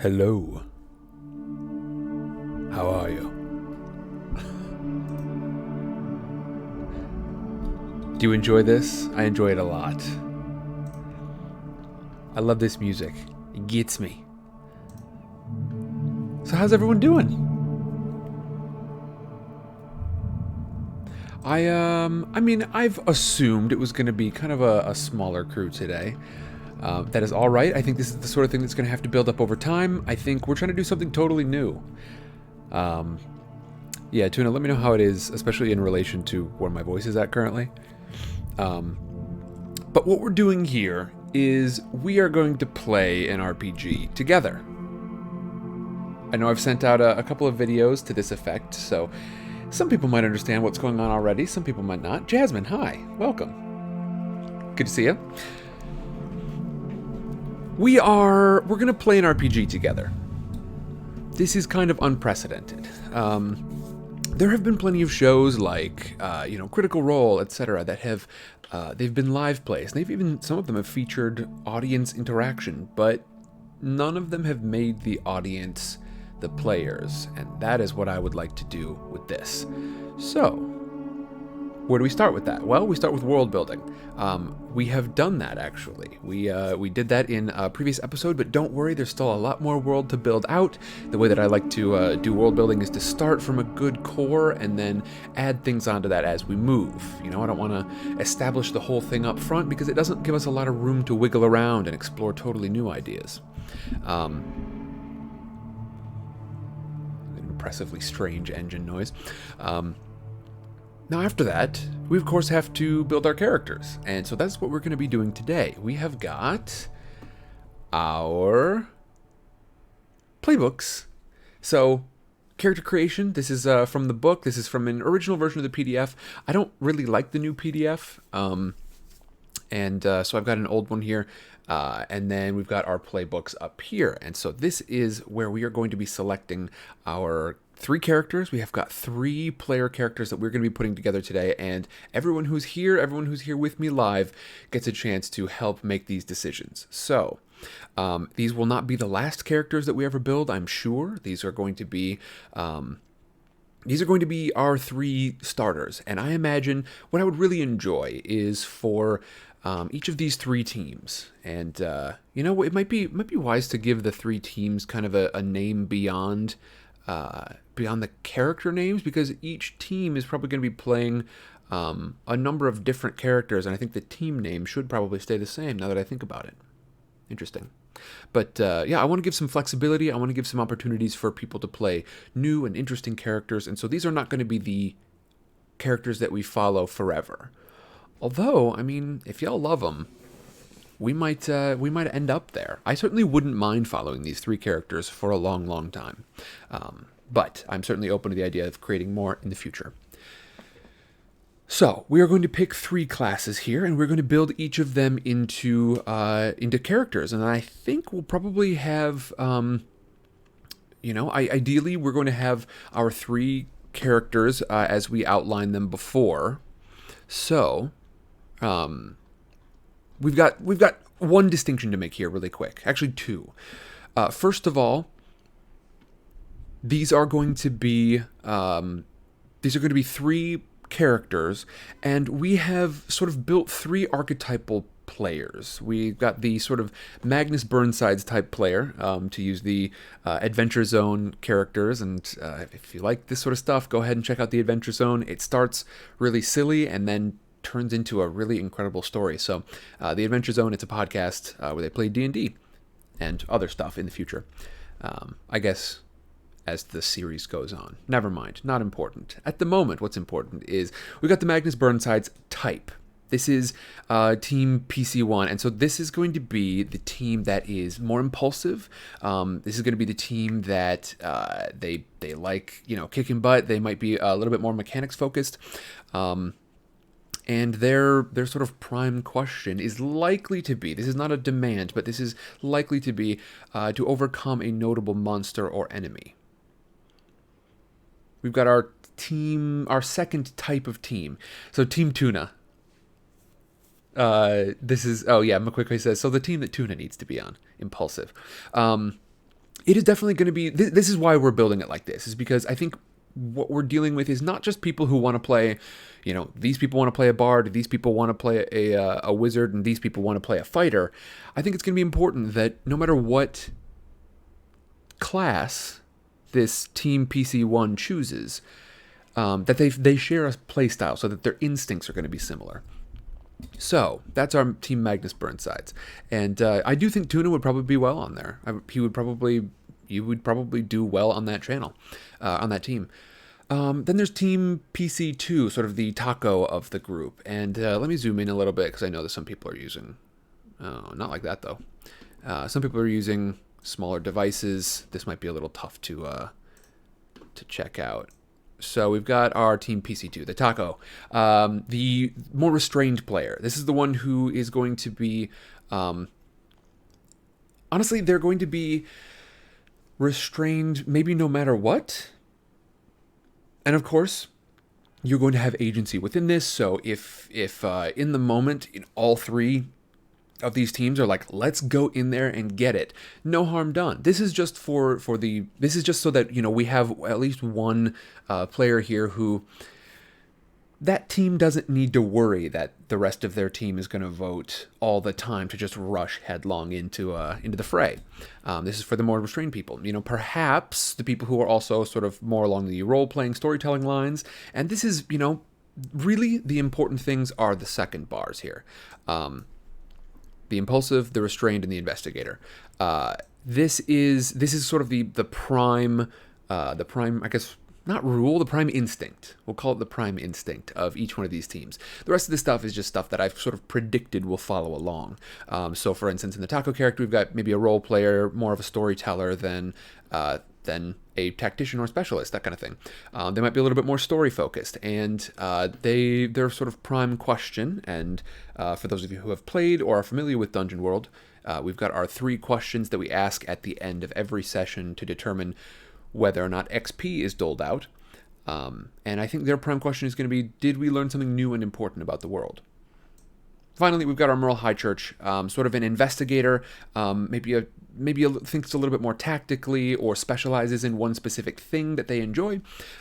Hello. How are you? Do you enjoy this? I enjoy it a lot. I love this music. It gets me. So how's everyone doing? I've assumed it was going to be kind of a smaller crew today. That is all right. I think this is the sort of thing that's going to have to build up over time. I think we're trying to do something totally new. Yeah, Tuna, let me know how it is, especially in relation to where my voice is at currently. But what we're doing here is we are going to play an RPG together. I know I've sent out a couple of videos to this effect, so some people might understand what's going on already, some people might not. Jasmine, hi, welcome. Good to see you. We're going to play an RPG together. This is kind of unprecedented. There have been plenty of shows like, Critical Role, etc. that have, they've been live plays. Some of them have featured audience interaction, but none of them have made the audience the players, and that is what I would like to do with this. So, where do we start with that? Well, we start with world building. We have done that, actually. We did that in a previous episode, but don't worry, there's still a lot more world to build out. The way that I like to do world building is to start from a good core and then add things onto that as we move. I don't want to establish the whole thing up front because it doesn't give us a lot of room to wiggle around and explore totally new ideas. Impressively strange engine noise. Now after that, we of course have to build our characters, and so that's what we're going to be doing today. We have got our playbooks. So, character creation, this is from the book, this is from an original version of the PDF. I don't really like the new PDF, so I've got an old one here, and then we've got our playbooks up here. And so this is where we are going to be selecting our 3 characters. We have got 3 player characters that we're going to be putting together today, and everyone who's here with me live, gets a chance to help make these decisions. So, these will not be the last characters that we ever build, I'm sure. These are going to be our 3 starters, and I imagine what I would really enjoy is for each of these 3 teams, and it might be wise to give the 3 teams kind of a name beyond the character names, because each team is probably going to be playing a number of different characters, and I think the team name should probably stay the same now that I think about it. Interesting. But I want to give some flexibility. I want to give some opportunities for people to play new and interesting characters, and so these are not going to be the characters that we follow forever. Although, if y'all love them, we might end up there. I certainly wouldn't mind following these 3 characters for a long, long time. But I'm certainly open to the idea of creating more in the future. So, we are going to pick 3 classes here, and we're going to build each of them into characters. And I think we'll probably have, ideally we're going to have our 3 characters as we outline them before. So, we've got one distinction to make here really quick. Actually, 2. First of all, these are going to be 3 characters, and we have sort of built 3 archetypal players. We've got the sort of Magnus Burnsides type player, to use the Adventure Zone characters, and if you like this sort of stuff, go ahead and check out the Adventure Zone. It starts really silly and then turns into a really incredible story. So the Adventure Zone, it's a podcast where they play D&D and other stuff in the future. I guess as the series goes on. Never mind, not important. At the moment, what's important is we've got the Magnus Burnsides type. This is Team PC1, and so this is going to be the team that is more impulsive. This is going to be the team that they like, kicking butt. They might be a little bit more mechanics focused. And their sort of prime question is likely to be, this is not a demand, but this is likely to be to overcome a notable monster or enemy. We've got our second type of team. So Team Tuna. This is, McQuickly says, so the team that Tuna needs to be on, impulsive. it is definitely going to be, this is why we're building it like this, is because I think what we're dealing with is not just people who want to play, you know, these people want to play a bard, these people want to play a wizard, and these people want to play a fighter. I think it's going to be important that no matter what class this Team PC1 chooses, that they share a play style so that their instincts are going to be similar. So that's our Team Magnus Burnsides, and I do think Tuna would probably be well on there. You would probably do well on that channel, on that team. Then there's Team PC2, sort of the taco of the group, and let me zoom in a little bit because I know that some people are using, not like that though. Some people are using smaller devices. This might be a little tough to check out. So we've got our Team PC2, the taco, the more restrained player. This is the one who is going to be, honestly, they're going to be restrained maybe no matter what. And of course, you're going to have agency within this. So if in the moment, all three of these teams are like, let's go in there and get it, no harm done. This is just this is just so that, we have at least one player here who, that team doesn't need to worry that the rest of their team is going to vote all the time to just rush headlong into the fray. This is for the more restrained people. Perhaps the people who are also sort of more along the role-playing, storytelling lines. And this is, really the important things are the second bars here. The impulsive, the restrained, and the investigator. This is sort of the prime, I guess, not rule, the prime instinct. We'll call it the prime instinct of each one of these teams. The rest of this stuff is just stuff that I've sort of predicted will follow along. So, for instance, in the taco character, we've got maybe a role player, more of a storyteller than a tactician or specialist, that kind of thing. They might be a little bit more story focused, and their sort of prime question, and for those of you who have played or are familiar with Dungeon World, we've got our 3 questions that we ask at the end of every session to determine whether or not XP is doled out. And I think their prime question is going to be, did we learn something new and important about the world? Finally, we've got our Merle Highchurch, sort of an investigator, maybe thinks a little bit more tactically or specializes in one specific thing that they enjoy.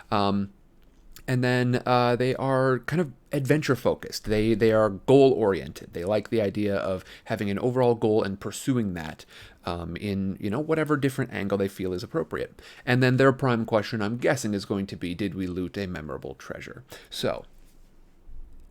And then they are kind of adventure focused. They are goal oriented. They like the idea of having an overall goal and pursuing that in whatever different angle they feel is appropriate. And then their prime question, I'm guessing, is going to be, did we loot a memorable treasure? So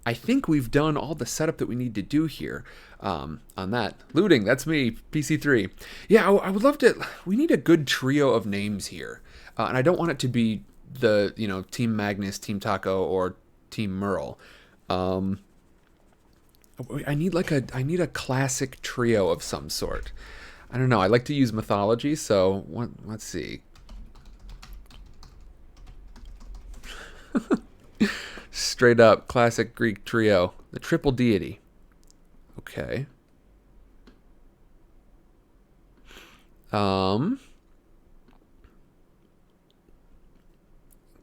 I think we've done all the setup that we need to do here on that. Looting, that's me, PC3. Yeah, I would love to, we need a good trio of names here. And I don't want it to be the, Team Magnus, Team Taco, or Team Merle. I need a classic trio of some sort. I don't know, I like to use mythology, so let's see. Straight up classic Greek trio, the triple deity. Okay.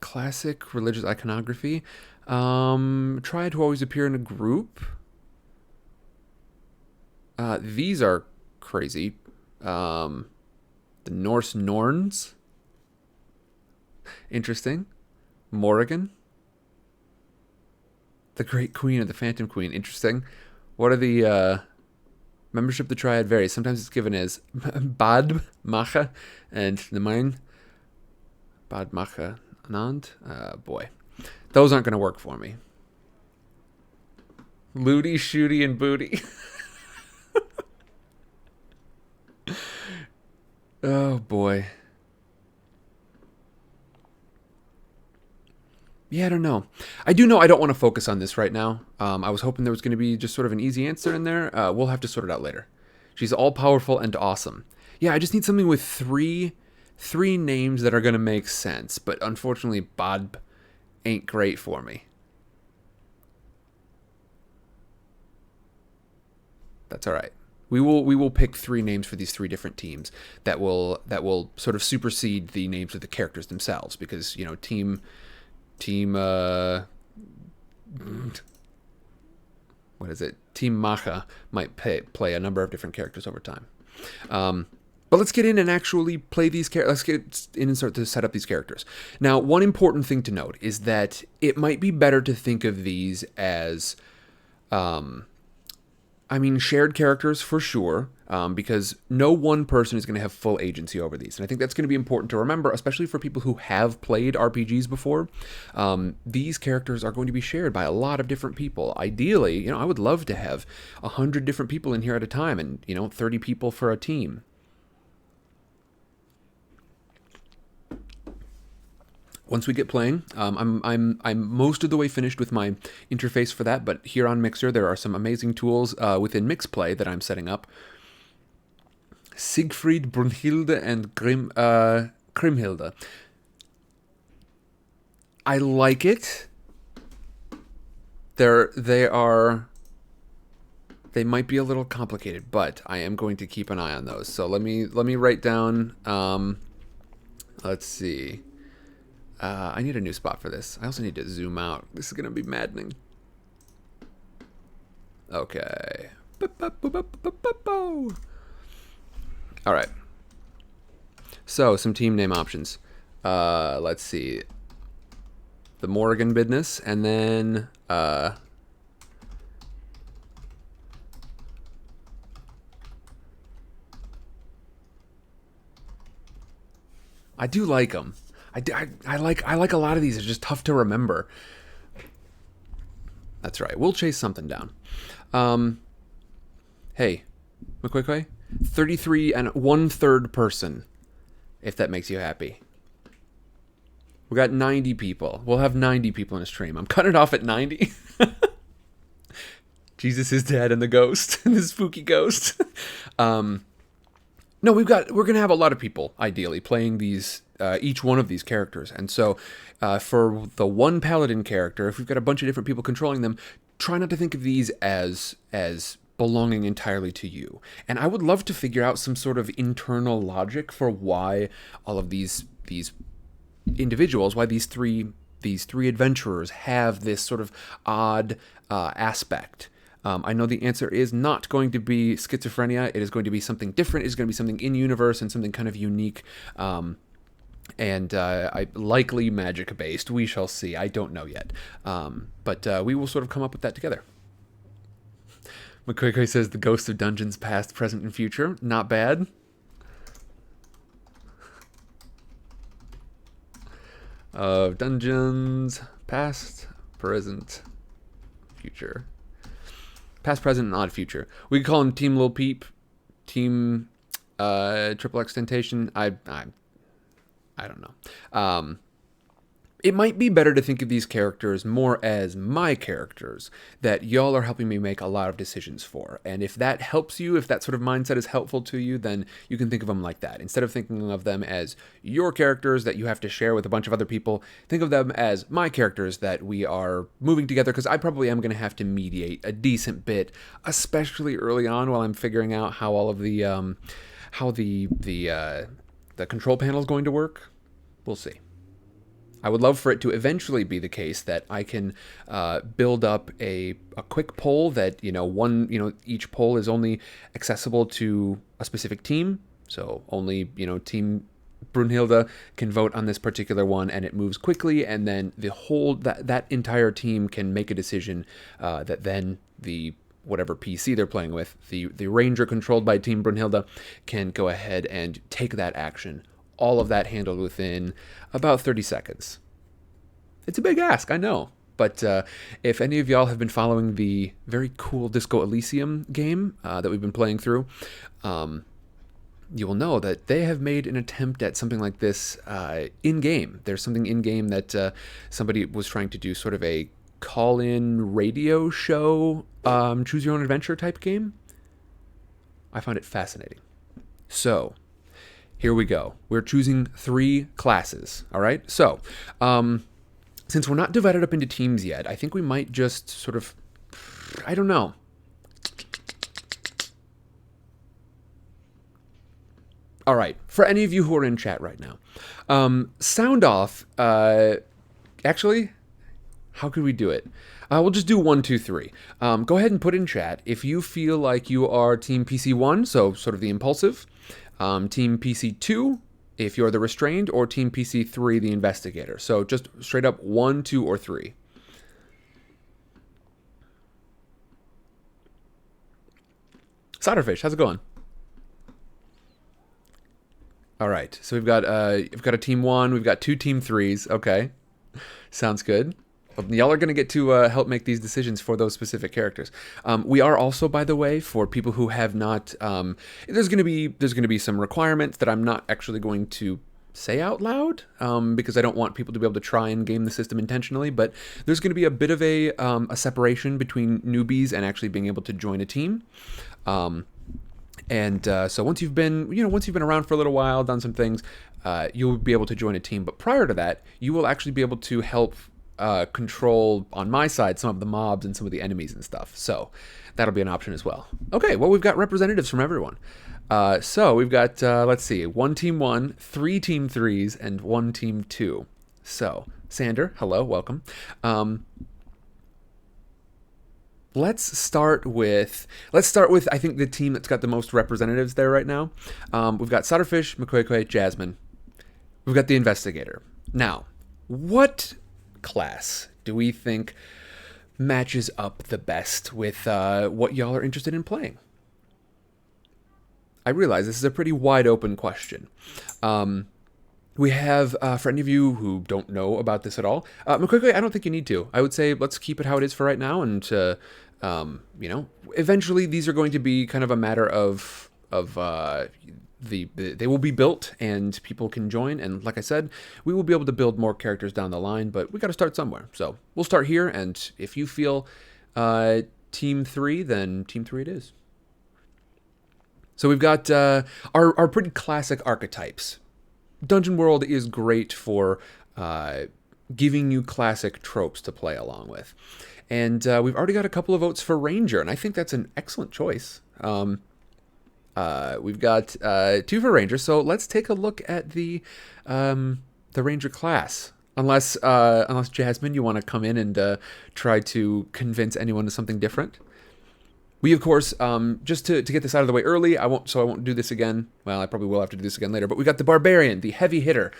Classic religious iconography. Try to always appear in a group. These are crazy. The Norse Norns. Interesting. Morrigan. The Great Queen and the Phantom Queen. Interesting. What are the membership of the Triad varies. Sometimes it's given as Bad Macha and Nemain. Bad Macha Anand. Boy. Those aren't going to work for me. Looty, Shooty, and Booty. Oh, boy. Yeah, I don't know. I do know I don't want to focus on this right now. I was hoping there was going to be just sort of an easy answer in there. We'll have to sort it out later. She's all-powerful and awesome. Yeah, I just need something with three names that are going to make sense. But unfortunately, Bod ain't great for me. That's all right. We will pick 3 names for these 3 different teams that will sort of supersede the names of the characters themselves, because team what is it? Team Macha might play a number of different characters over time. But let's get in and actually play these characters. Let's get in and start to set up these characters. Now, one important thing to note is that it might be better to think of these as, shared characters for sure, because no one person is going to have full agency over these. And I think that's going to be important to remember, especially for people who have played RPGs before. These characters are going to be shared by a lot of different people. Ideally, I would love to have 100 different people in here at a time and, 30 people for a team. Once we get playing, I'm most of the way finished with my interface for that, but here on Mixer there are some amazing tools within Mixplay that I'm setting up. Siegfried, Brunhilde, and Kriemhilde. I like it. They might be a little complicated, but I am going to keep an eye on those. So let me write down. Let's see. I need a new spot for this. I also need to zoom out. This is going to be maddening. Okay. All right. So, some team name options. Let's see. The Morrigan business, and then... I do like them. I like a lot of these. It's just tough to remember. That's right. We'll chase something down. Hey, McQuickway, 33 and 1/3 person, if that makes you happy. We got 90 people. We'll have 90 people in a stream. I'm cutting it off at 90. Jesus is dead and the ghost, and the spooky ghost. No, we're gonna have a lot of people ideally playing these. Each one of these characters. And so for the one Paladin character, if we've got a bunch of different people controlling them, try not to think of these as belonging entirely to you. And I would love to figure out some sort of internal logic for why all of these individuals, why these three adventurers have this sort of odd aspect. I know the answer is not going to be schizophrenia. It is going to be something different. It's going to be something in-universe and something kind of unique. And likely magic-based. We shall see. I don't know yet. But we will sort of come up with that together. McQuickway says the ghost of dungeons past, present, and future. Not bad. Dungeons past, present, future. Past, present, and odd future. We could call him Team Lil Peep. Team Triple Extentation. I don't know. It might be better to think of these characters more as my characters that y'all are helping me make a lot of decisions for. And if that helps you, if that sort of mindset is helpful to you, then you can think of them like that. Instead of thinking of them as your characters that you have to share with a bunch of other people, think of them as my characters that we are moving together, because I probably am going to have to mediate a decent bit, especially early on while I'm figuring out how all of the control panel is going to work. We'll see. I would love for it to eventually be the case that I can build up a quick poll that, each poll is only accessible to a specific team. So only, Team Brunhilde can vote on this particular one, and it moves quickly, and then the whole, that entire team can make a decision that then the whatever PC they're playing with, the ranger controlled by Team Brunhilde, can go ahead and take that action. All of that handled within about 30 seconds. It's a big ask, I know. But if any of y'all have been following the very cool Disco Elysium game that we've been playing through, you will know that they have made an attempt at something like this in-game. There's something in-game that somebody was trying to do, sort of a call-in radio show, choose-your-own-adventure type game. I found it fascinating. So, here we go. We're choosing 3 classes, all right? So, since we're not divided up into teams yet, I think we might just sort of, I don't know. All right, for any of you who are in chat right now, sound off, actually, how could we do it? We'll just do 1, 2, 3. Go ahead and put in chat if you feel like you are Team PC1, so sort of the impulsive. Team PC2, if you're the Restrained, or Team PC3, the Investigator. So just straight up 1, 2, or 3. Solderfish, how's it going? All right, so we've got a Team 1, we've got 2 Team 3s. Okay, sounds good. Y'all are going to get to help make these decisions for those specific characters. We are also, by the way, for people who have not, there's going to be some requirements that I'm not actually going to say out loud because I don't want people to be able to try and game the system intentionally. But there's going to be a bit of a separation between newbies and actually being able to join a team. So once you've been around for a little while, done some things, you'll be able to join a team. But prior to that, you will actually be able to help control on my side some of the mobs and some of the enemies and stuff. So that'll be an option as well. Okay, well, we've got representatives from everyone. So we've got, let's see, 1 Team 1, 3 Team 3s, and 1 Team 2. So, Sander, hello, welcome. Let's start with I think the team that's got the most representatives there right now. We've got Solderfish, McQuay, Jasmine. We've got the Investigator. Now, what class do we think matches up the best with what y'all are interested in playing? I realize this is a pretty wide open question. We have, for any of you who don't know about this at all, McQuay, I don't think you need to. I would say let's keep it how it is for right now, and eventually these are going to be kind of a matter of they will be built and people can join, and like I said, we will be able to build more characters down the line, but we got to start somewhere. So we'll start here, and if you feel Team 3, then Team 3 it is. So we've got our pretty classic archetypes. Dungeon World is great for giving you classic tropes to play along with. And we've already got a couple of votes for Ranger, and I think that's an excellent choice. We've got 2 for Ranger, so let's take a look at the Ranger class. Unless Jasmine, you want to come in and try to convince anyone to something different. We, of course, just to get this out of the way early, I won't do this again. Well, I probably will have to do this again later, but we've got the Barbarian, the heavy hitter.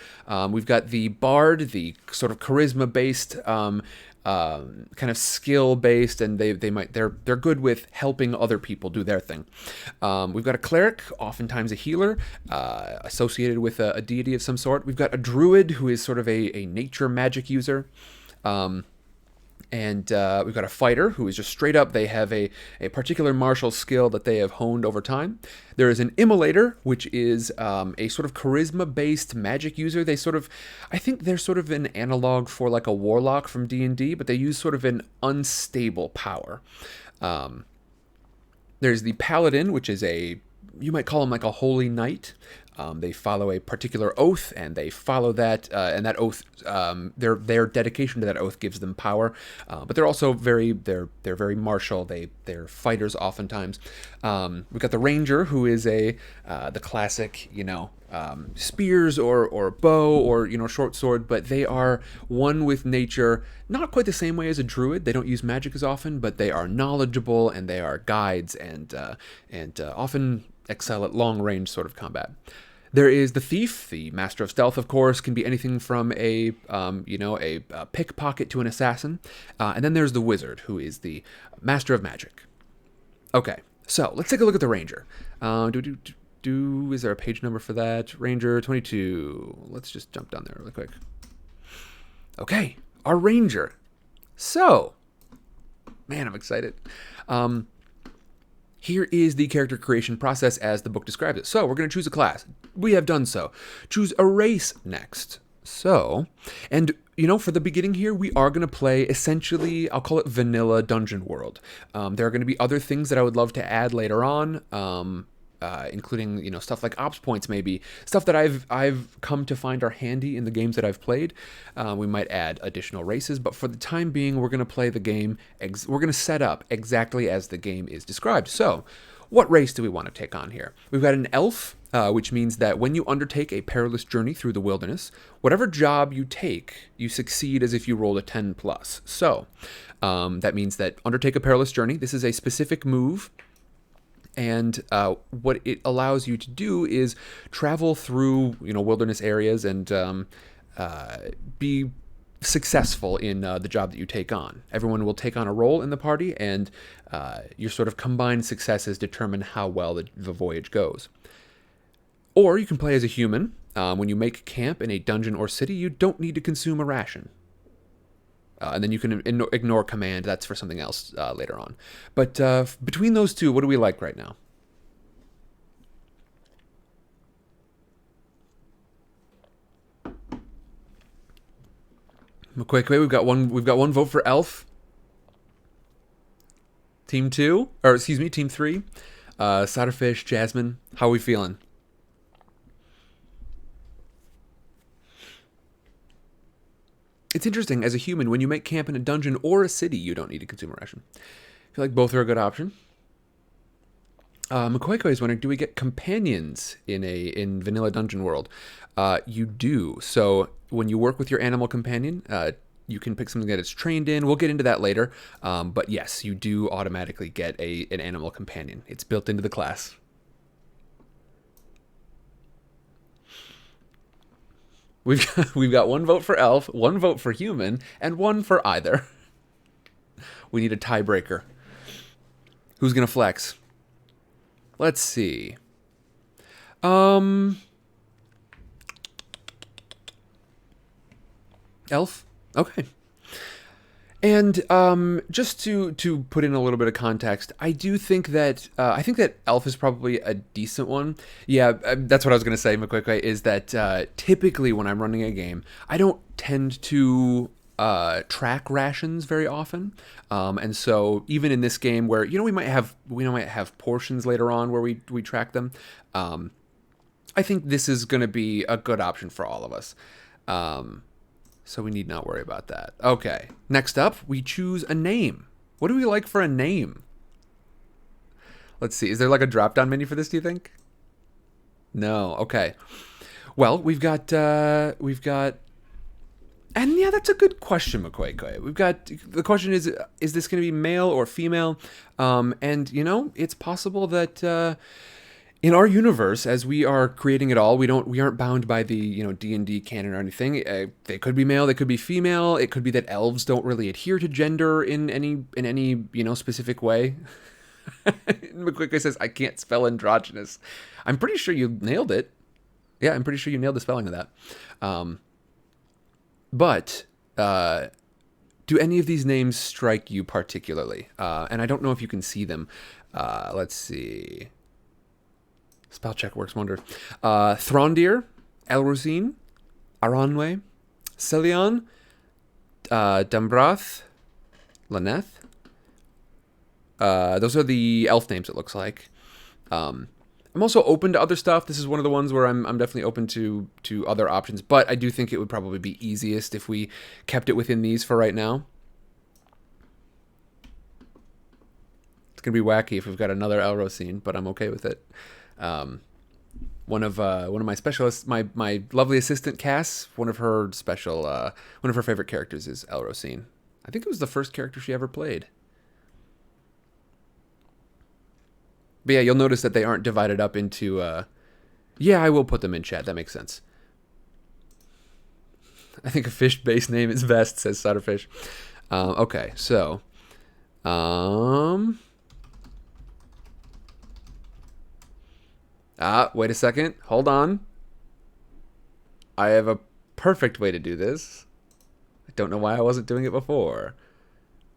We've got the Bard, the sort of charisma-based, kind of skill-based, and they're good with helping other people do their thing. We've got a Cleric, oftentimes a healer, associated with a deity of some sort. We've got a Druid, who is sort of a nature magic user. And we've got a Fighter, who is just straight up, they have a particular martial skill that they have honed over time. There is an Immolator, which is a sort of charisma-based magic user. I think they're sort of an analog for like a Warlock from D&D, but they use sort of an unstable power. There's the Paladin, which is you might call him like a holy knight. They follow a particular oath, and they follow that, and that oath, their dedication to that oath gives them power. But they're also they're very martial. They're fighters oftentimes. We've got the Ranger, who is the classic, spears or bow or short sword, but they are one with nature, not quite the same way as a Druid. They don't use magic as often, but they are knowledgeable and they are guides and often excel at long range sort of combat. There is the Thief, the Master of Stealth, of course, can be anything from a pickpocket to an assassin. And then there's the Wizard, who is the Master of Magic. Okay, so let's take a look at the Ranger. Is there a page number for that? Ranger 22. Let's just jump down there really quick. Okay, our Ranger. So, man, I'm excited. Here is the character creation process as the book describes it. So we're going to choose a class. We have done so. Choose a race next. So, and for the beginning here, we are going to play essentially, I'll call it vanilla Dungeon World. There are going to be other things that I would love to add later on, including stuff like ops points, maybe stuff that I've come to find are handy in the games that I've played. We might add additional races, but for the time being, we're going to play the game. We're going to set up exactly as the game is described. So, what race do we want to take on here? We've got an elf, which means that when you undertake a perilous journey through the wilderness, whatever job you take, you succeed as if you rolled a 10 plus. So, that means that undertake a perilous journey. This is a specific move. And what it allows you to do is travel through, wilderness areas and be successful in the job that you take on. Everyone will take on a role in the party, and your sort of combined successes determine how well the voyage goes. Or you can play as a human. When you make camp in a dungeon or city, you don't need to consume a ration. And then you can ignore command. That's for something else later on. But between those two, what do we like right now? Quick, we've got one vote for Elf. Team 2, or excuse me, Team 3. Solderfish, Jasmine, how are we feeling? It's interesting, as a human, when you make camp in a dungeon or a city, you don't need to consume a ration. I feel like both are a good option. McQuaiko is wondering, do we get companions in Vanilla Dungeon World? You do. So when you work with your animal companion, you can pick something that it's trained in. We'll get into that later. But yes, you do automatically get an animal companion. It's built into the class. We've got one vote for Elf, one vote for Human, and one for either. We need a tiebreaker. Who's gonna flex? Let's see. Elf? Okay. And just to put in a little bit of context, I do think that Elf is probably a decent one. Yeah, that's what I was going to say, McQuick, is that typically when I'm running a game, I don't tend to track rations very often, and so even in this game where we might have portions later on where we track them, I think this is going to be a good option for all of us. So we need not worry about that. Okay, next up, we choose a name. What do we like for a name? Let's see. Is there like a drop-down menu for this, do you think? No. Okay. Well, we've got, and yeah, that's a good question, McQuay. The question is this going to be male or female? And, it's possible that, in our universe, as we are creating it all, we aren't bound by the D&D canon or anything. They could be male, they could be female. It could be that elves don't really adhere to gender in any specific way. McQuick says, "I can't spell androgynous." I'm pretty sure you nailed it. Yeah, I'm pretty sure you nailed the spelling of that. But do any of these names strike you particularly? And I don't know if you can see them. Let's see. Spell check works wonder. Throndir, Elrosine, Aranwe, Celion, Dambrath, Laneth. Those are the elf names, it looks like. I'm also open to other stuff. This is one of the ones where I'm definitely open to other options, but I do think it would probably be easiest if we kept it within these for right now. It's going to be wacky if we've got another Elrosine, but I'm okay with it. One of my specialists, my lovely assistant Cass, one of her favorite characters is Elrosine. I think it was the first character she ever played. But yeah, you'll notice that they aren't divided up into. Yeah, I will put them in chat. That makes sense. I think a fish-based name is best, says Solderfish. Okay, so. Wait a second. Hold on. I have a perfect way to do this. I don't know why I wasn't doing it before.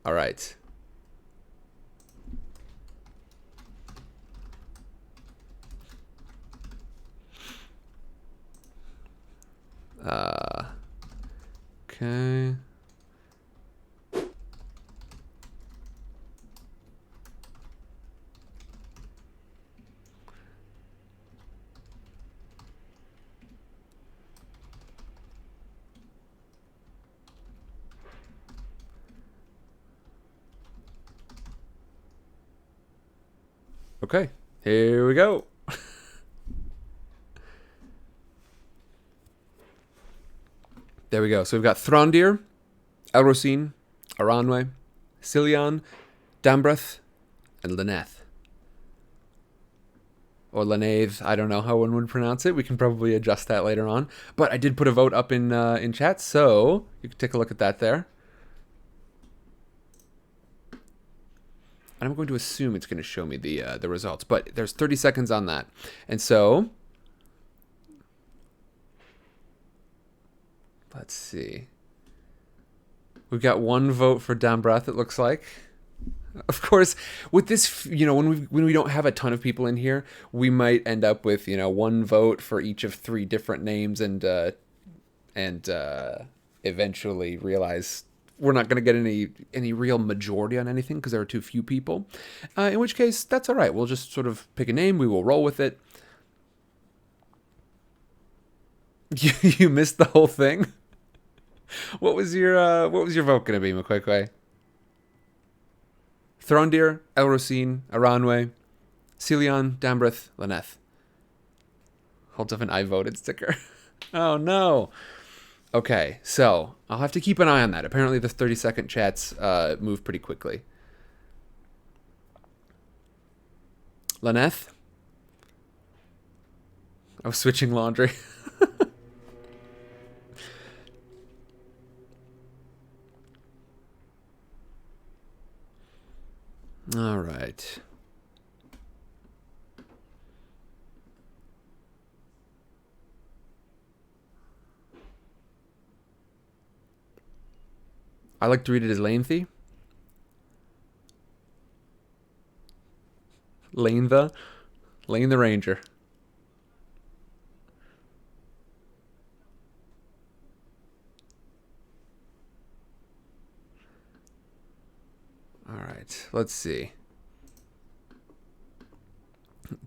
All right. Okay. Okay, here we go. There we go. So we've got Throndir, Elrosine, Aranwe, Celion, Dambrath, and Laneth. or Lanave. I don't know how one would pronounce it. We can probably adjust that later on. But I did put a vote up in chat, so you can take a look at that there. And I'm going to assume it's going to show me the results, but there's 30 seconds on that. And so, let's see. We've got one vote for Dambrath, it looks like. Of course, with this, you know, when we don't have a ton of people in here, we might end up with, you know, one vote for each of 3 different names, and eventually realize we're not going to get any real majority on anything because there are too few people. In which case, that's all right. We'll just sort of pick a name. We will roll with it. You missed the whole thing. What was your vote going to be, McQuaquay? Throndir, Elrosine, Aranwe, Celion, Dambrith, Laneth. Holds up an I voted sticker. Oh no. Okay, so I'll have to keep an eye on that. Apparently the 30-second chats move pretty quickly. Laneth? I was switching laundry. All right. I like to read it as Lanethy. Lane the Ranger. All right, let's see.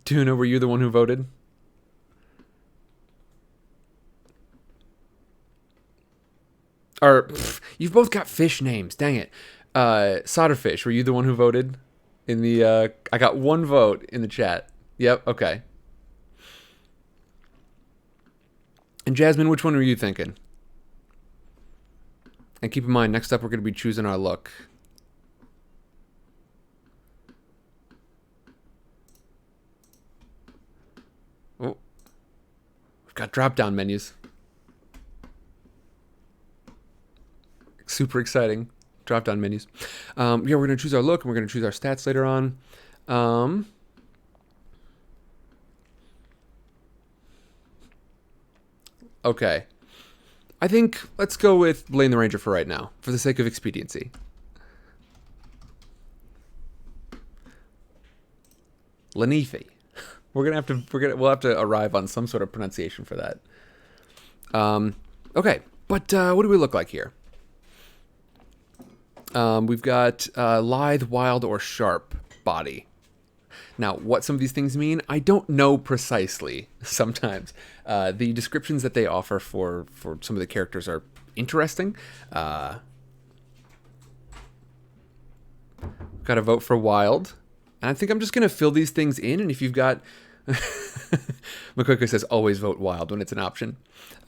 Tuna, were you the one who voted? Or, you've both got fish names. Dang it. Solderfish, were you the one who voted? In the, I got one vote in the chat. Yep, okay. And Jasmine, which one were you thinking? And keep in mind, next up we're going to be choosing our look. Oh. We've got drop-down menus. Super exciting. Drop-down menus. Yeah, we're going to choose our look, and we're going to choose our stats later on. Okay. I think let's go with Blaine the Ranger for right now, for the sake of expediency. Lanifi. We'll have to arrive on some sort of pronunciation for that. Okay, but what do we look like here? We've got lithe, wild, or sharp body. Now, what some of these things mean, I don't know precisely sometimes. The descriptions that they offer for some of the characters are interesting. Got to vote for wild. And I think I'm just going to fill these things in, and if you've got... McQuaquay says always vote wild when it's an option.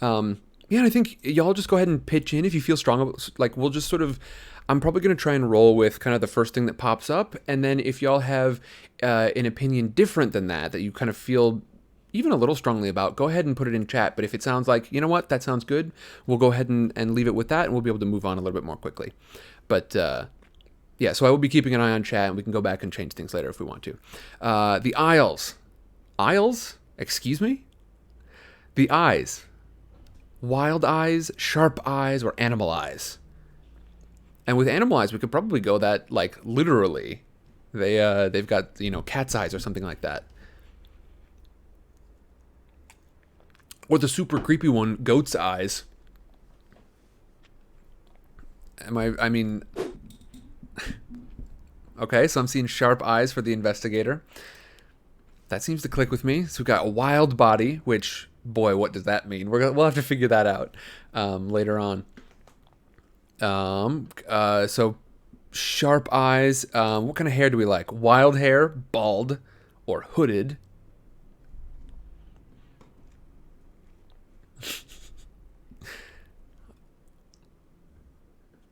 Yeah, I think y'all just go ahead and pitch in if you feel strong. Like, we'll just sort of... I'm probably going to try and roll with kind of the first thing that pops up, and then if y'all have an opinion different than that you kind of feel even a little strongly about, go ahead and put it in chat. But if it sounds like, you know what, that sounds good, we'll go ahead and leave it with that, and we'll be able to move on a little bit more quickly. But yeah, so I will be keeping an eye on chat, and we can go back and change things later if we want to. The Isles. Isles? Excuse me? The eyes. Wild eyes, sharp eyes, or animal eyes. And with animal eyes, we could probably go that, like, literally. They've got, you know, cat's eyes or something like that. Or the super creepy one, goat's eyes. I mean... Okay, so I'm seeing sharp eyes for the investigator. That seems to click with me. So we've got a wild body, which, boy, what does that mean? We'll have to figure that out later on. So sharp eyes. What kind of hair do we like? Wild hair, bald, or hooded?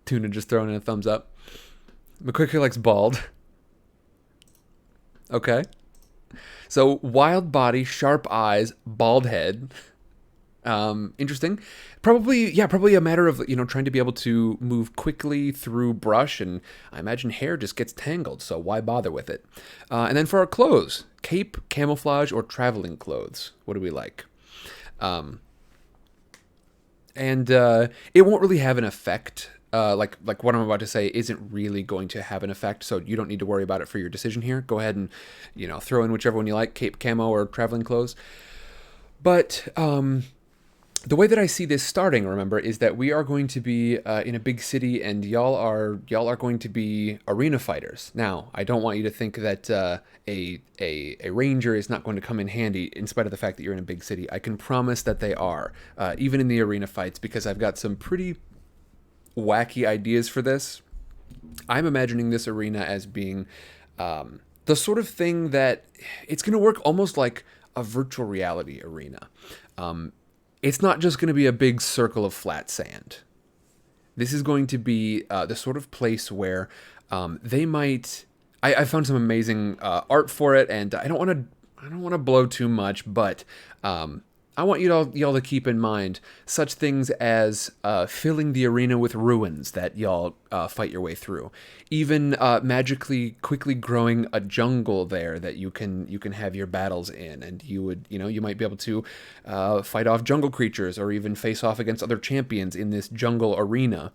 Tuna just throwing in a thumbs up. McQuaquay likes bald. Okay. So wild body, sharp eyes, bald head. Interesting. Probably a matter of, trying to be able to move quickly through brush, and I imagine hair just gets tangled, so why bother with it? And then for our clothes, cape, camouflage, or traveling clothes. What do we like? And it won't really have an effect. Like what I'm about to say isn't really going to have an effect, so you don't need to worry about it for your decision here. Go ahead and, throw in whichever one you like, cape, camo, or traveling clothes. But the way that I see this starting, remember, is that we are going to be in a big city, and y'all are going to be arena fighters. Now, I don't want you to think that a ranger is not going to come in handy, in spite of the fact that you're in a big city. I can promise that they are, even in the arena fights, because I've got some pretty wacky ideas for this. I'm imagining this arena as being the sort of thing that it's going to work almost like a virtual reality arena. It's not just going to be a big circle of flat sand. This is going to be the sort of place where they might. I found some amazing art for it, and I don't want to blow too much, but I want y'all to keep in mind such things as filling the arena with ruins that y'all fight your way through. Even magically quickly growing a jungle there that you can have your battles in, and you might be able to fight off jungle creatures or even face off against other champions in this jungle arena.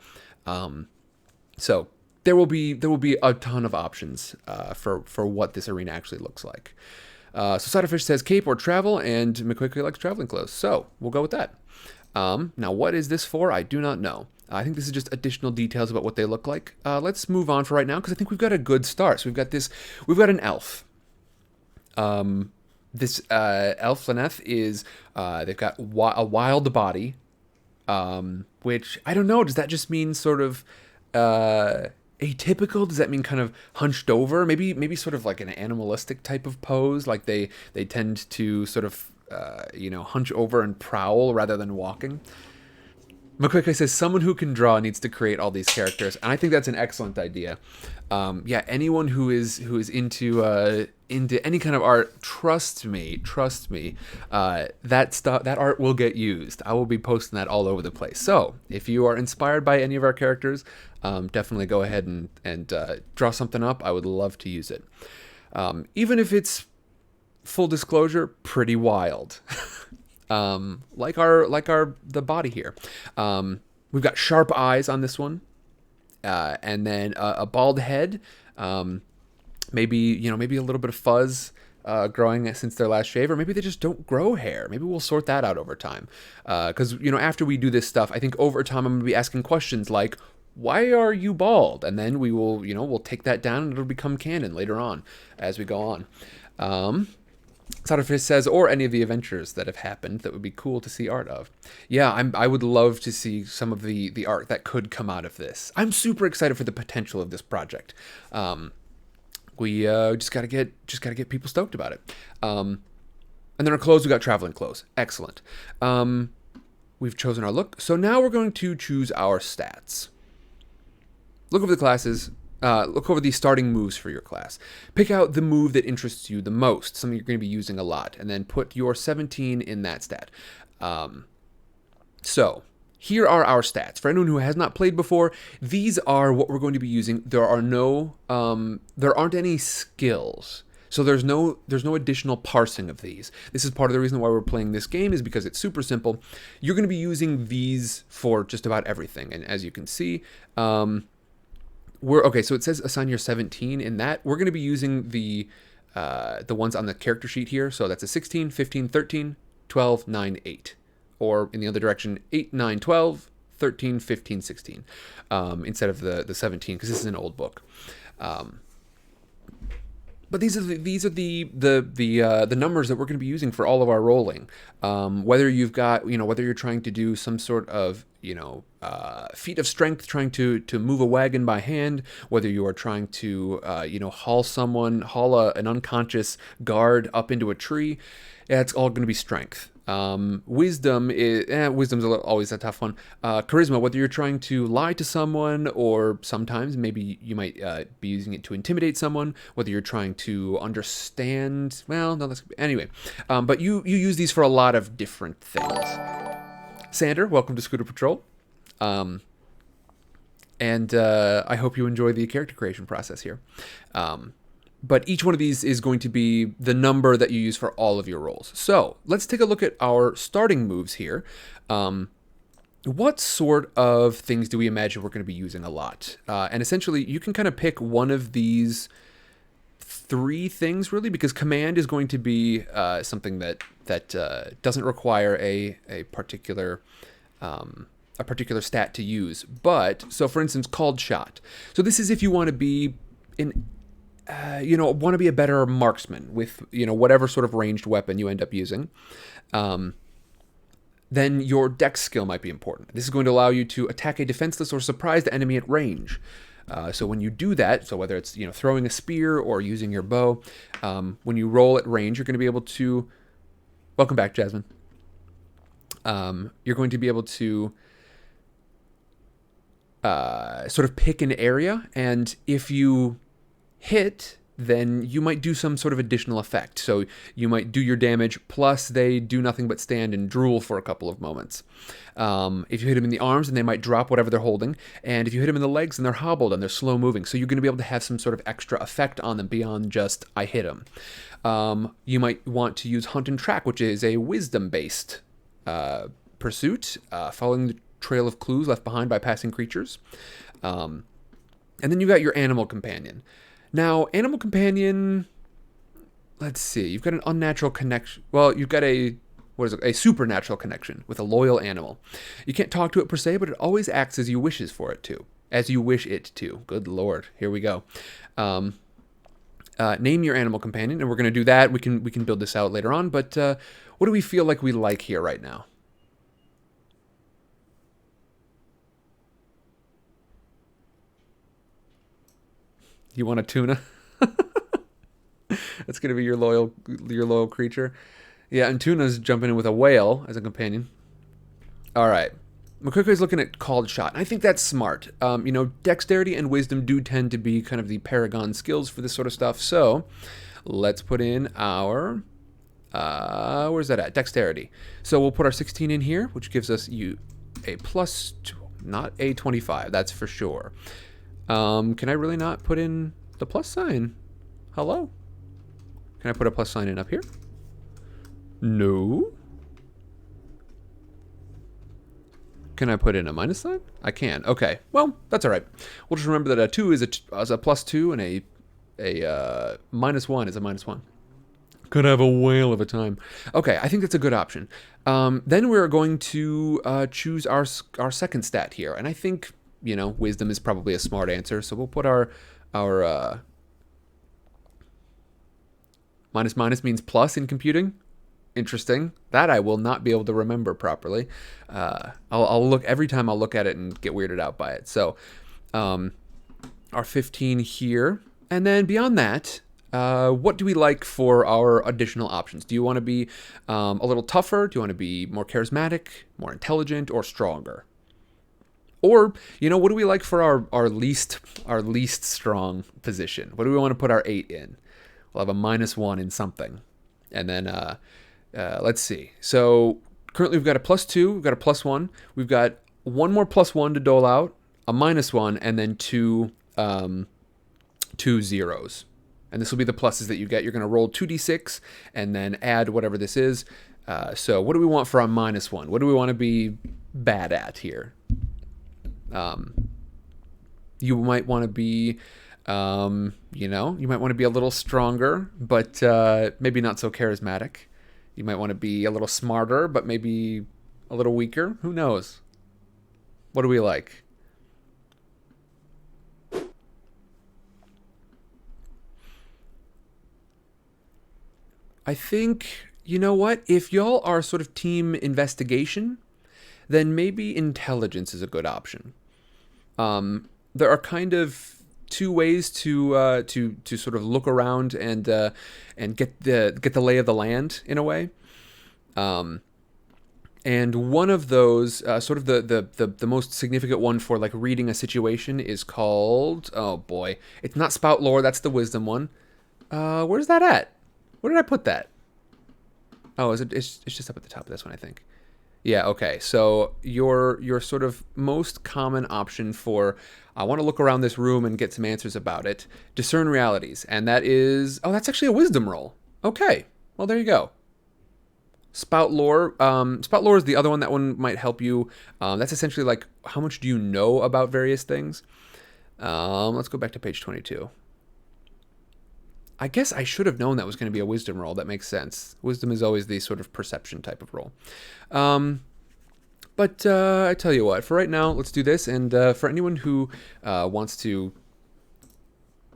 So there will be a ton of options for what this arena actually looks like. So Ciderfish says cape or travel, and McQuickly likes traveling clothes, so we'll go with that. Now, what is this for? I do not know. I think this is just additional details about what they look like. Let's move on for right now, because I think we've got a good start. So we've got an elf. This elf Lyneth is, they've got a wild body, which, I don't know, does that just mean sort of atypical? Does that mean kind of hunched over? Maybe sort of like an animalistic type of pose, like they tend to sort of hunch over and prowl rather than walking. McQuickly says someone who can draw needs to create all these characters, and I think that's an excellent idea. Anyone who is into any kind of art, trust me, that art will get used. I will be posting that all over the place. So if you are inspired by any of our characters, definitely go ahead and draw something up. I would love to use it, even if it's, full disclosure, pretty wild. Like the body here. We've got sharp eyes on this one, and then a bald head. Maybe a little bit of fuzz growing since their last shave, or maybe they just don't grow hair. Maybe we'll sort that out over time. Because after we do this stuff, I think over time I'm gonna be asking questions like, why are you bald? And then we will, we'll take that down, and it'll become canon later on as we go on. Ciderfish says, or any of the adventures that have happened that would be cool to see art of. Yeah, I would love to see some of the art that could come out of this. I'm super excited for the potential of this project. We just gotta get people stoked about it. And then our clothes, we got traveling clothes. Excellent. We've chosen our look, so now we're going to choose our stats. Look over the classes. Look over the starting moves for your class. Pick out the move that interests you the most, something you're going to be using a lot, and then put your 17 in that stat. So here are our stats. For anyone who has not played before, these are what we're going to be using. There aren't any skills. So there's no additional parsing of these. This is part of the reason why we're playing this game, is because it's super simple. You're going to be using these for just about everything, and as you can see, so it says assign your 17 in that. We're going to be using the ones on the character sheet here. So that's a 16, 15, 13, 12, 9, 8. Or in the other direction, 8, 9, 12, 13, 15, 16. Instead of the 17, because this is an old book. But these are the numbers that we're going to be using for all of our rolling. Whether you've got, whether you're trying to do some sort of, feat of strength, trying to move a wagon by hand, whether you are trying to, haul an unconscious guard up into a tree, it's all going to be strength. Wisdom is wisdom's always a tough one. Charisma, whether you're trying to lie to someone, or sometimes maybe you might be using it to intimidate someone. Whether you're trying to understand, well, no, that's anyway. But you use these for a lot of different things. Sander, welcome to Scooter Patrol. And I hope you enjoy the character creation process here. But each one of these is going to be the number that you use for all of your rolls. So let's take a look at our starting moves here. What sort of things do we imagine we're going to be using a lot? And essentially, you can kind of pick one of these 3 things, really, because command is going to be something that doesn't require a particular stat to use. But so, for instance, called shot. So this is if you want to be want to be a better marksman with, whatever sort of ranged weapon you end up using, then your dex skill might be important. This is going to allow you to attack a defenseless or surprised enemy at range. So when you do that, so whether it's, throwing a spear or using your bow, when you roll at range, you're going to be able to, welcome back, Jasmine. You're going to be able to sort of pick an area, and if you hit, then you might do some sort of additional effect. So you might do your damage, plus they do nothing but stand and drool for a couple of moments. If you hit them in the arms, then they might drop whatever they're holding. And if you hit them in the legs, then they're hobbled and they're slow moving. So you're going to be able to have some sort of extra effect on them beyond just, I hit them. You might want to use Hunt and Track, which is a wisdom-based pursuit, following the trail of clues left behind by passing creatures. And then you've got your Animal Companion. Now, Animal Companion, let's see, you've got an unnatural connection. Well, you've got a supernatural connection with a loyal animal. You can't talk to it per se, but it always acts as you wish it to. Good Lord, here we go. Name your Animal Companion, and we're going to do that. We can build this out later on, but what do we feel like we like here right now? You want a tuna? That's going to be your loyal creature. Yeah, and tuna's jumping in with a whale as a companion. All right. Makuko's looking at called shot. And I think that's smart. Dexterity and wisdom do tend to be kind of the paragon skills for this sort of stuff. So let's put in our, where's that at? Dexterity. So we'll put our 16 in here, which gives us a plus 2, not a 25. That's for sure. Can I really not put in the plus sign? Hello? Can I put a plus sign in up here? No. Can I put in a minus sign? I can. Okay. Well, that's all right. We'll just remember that a 2 is a plus 2 and a minus 1 is a minus 1. Could have a whale of a time. Okay, I think that's a good option. Then we're going to choose our second stat here, and I think, wisdom is probably a smart answer. So we'll put our minus means plus in computing. Interesting. That I will not be able to remember properly. I'll look every time I'll look at it and get weirded out by it. So our 15 here, and then beyond that, what do we like for our additional options? Do you want to be a little tougher? Do you want to be more charismatic, more intelligent, or stronger? Or, what do we like for our least strong position? What do we want to put our 8 in? We'll have a minus 1 in something. And then, let's see. So currently we've got a plus 2, we've got a plus 1. We've got one more plus 1 to dole out, a minus 1, and then two zeros. And this will be the pluses that you get. You're going to roll 2d6 and then add whatever this is. So what do we want for our minus 1? What do we want to be bad at here? You might want to be, you might want to be a little stronger, but maybe not so charismatic. You might want to be a little smarter, but maybe a little weaker. Who knows? What do we like? I think, you know what? If y'all are sort of team investigation, then maybe intelligence is a good option. There are kind of two ways to sort of look around and get the lay of the land in a way. And one of those, sort of the most significant one for like reading a situation is called, oh boy, it's not spout lore, that's the wisdom one. Where's that at? Where did I put that? Oh, it's just up at the top of this one, I think. Yeah, okay. So your sort of most common option for I want to look around this room and get some answers about it. Discern realities, and that is that's actually a wisdom roll. Okay, well there you go. Spout lore. Spout lore is the other one. That one might help you. That's essentially like how much do you know about various things. Let's go back to page 22. I guess I should have known that was going to be a wisdom roll. That makes sense. Wisdom is always the sort of perception type of roll. But I tell you what, for right now, let's do this. And for anyone who wants to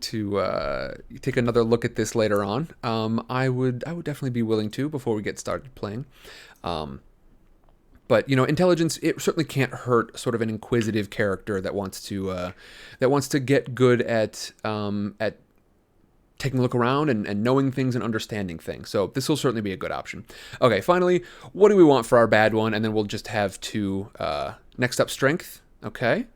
take another look at this later on, I would definitely be willing to before we get started playing. But you know, intelligence, it certainly can't hurt sort of an inquisitive character that wants to get good at taking a look around and knowing things and understanding things. So this will certainly be a good option. Okay, finally, what do we want for our bad one? And then we'll just have to, next up, strength. Okay.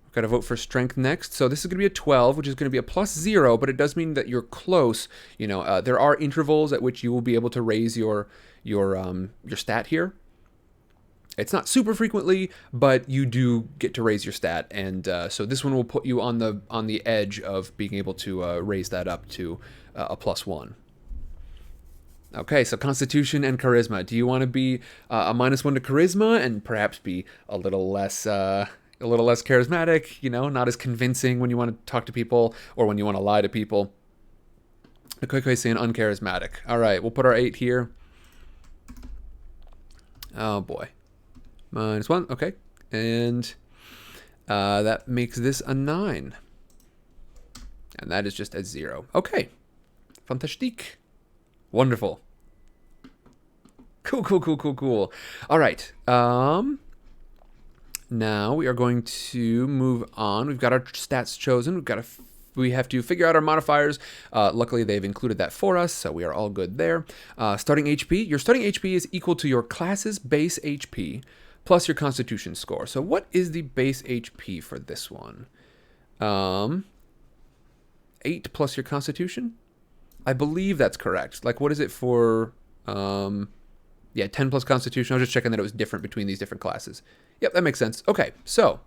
We've got to vote for strength next. So this is going to be a 12, which is going to be a +0, but it does mean that you're close. You know, there are intervals at which you will be able to raise your stat here. It's not super frequently, but you do get to raise your stat, and so this one will put you on the edge of being able to raise that up to a +1. Okay, so Constitution and Charisma. Do you want to be a -1 to Charisma and perhaps be a little less charismatic? You know, not as convincing when you want to talk to people or when you want to lie to people. Okay, saying uncharismatic. All right, we'll put our 8 here. Oh boy. -1, okay. And that makes this a 9. And that is just a 0. Okay. Fantastic. Wonderful. Cool. All right. Now we are going to move on. We've got our stats chosen. We have to figure out our modifiers. Luckily, they've included that for us, so we are all good there. Starting HP. Your starting HP is equal to your class's base HP plus your Constitution score. So what is the base HP for this one? 8 plus your Constitution? I believe that's correct. Like, what is it for... yeah, 10 plus Constitution. I was just checking that it was different between these different classes. Yep, that makes sense. Okay, so...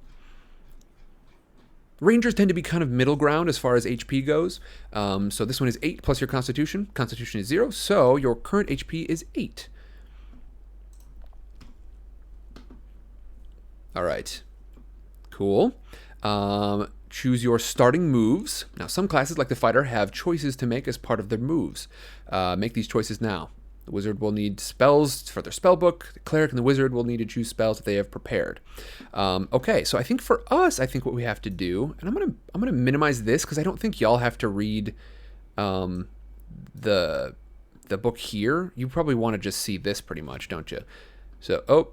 Rangers tend to be kind of middle ground as far as HP goes. So this one is 8 plus your Constitution. Constitution is 0, so your current HP is 8. All right. Cool. Choose your starting moves. Now, some classes, like the fighter, have choices to make as part of their moves. Make these choices now. The wizard will need spells for their spell book. The cleric and the wizard will need to choose spells that they have prepared. Okay, so I think for us, what we have to do, and I'm gonna minimize this because I don't think y'all have to read the book here. You probably want to just see this pretty much, don't you? So,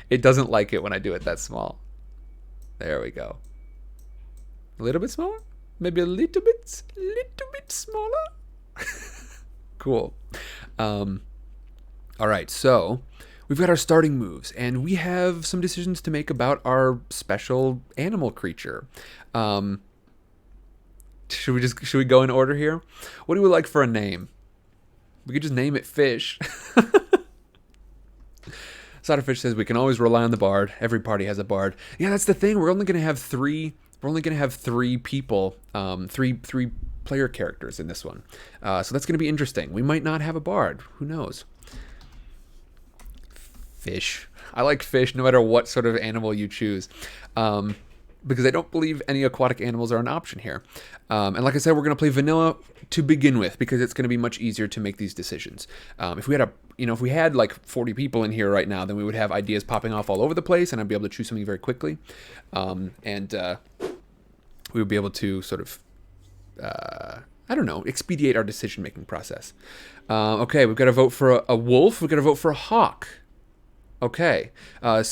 it doesn't like it when I do it that small. There we go. A little bit smaller? Maybe a little bit smaller? Cool. All right, so we've got our starting moves, and we have some decisions to make about our special animal creature. Should we go in order here? What do we like for a name? We could just name it Fish. Solderfish says we can always rely on the bard. Every party has a bard. Yeah, that's the thing. We're only gonna have three people, three player characters in this one. So that's gonna be interesting. We might not have a bard. Who knows? Fish. I like fish no matter what sort of animal you choose. Because I don't believe any aquatic animals are an option here. And like I said, we're going to play vanilla to begin with because it's going to be much easier to make these decisions. If we had like 40 people in here right now, then we would have ideas popping off all over the place, and I'd be able to choose something very quickly. And we would be able to sort of, expedite our decision-making process. Okay, we've got to vote for a wolf. We've got to vote for a hawk. Okay, I'm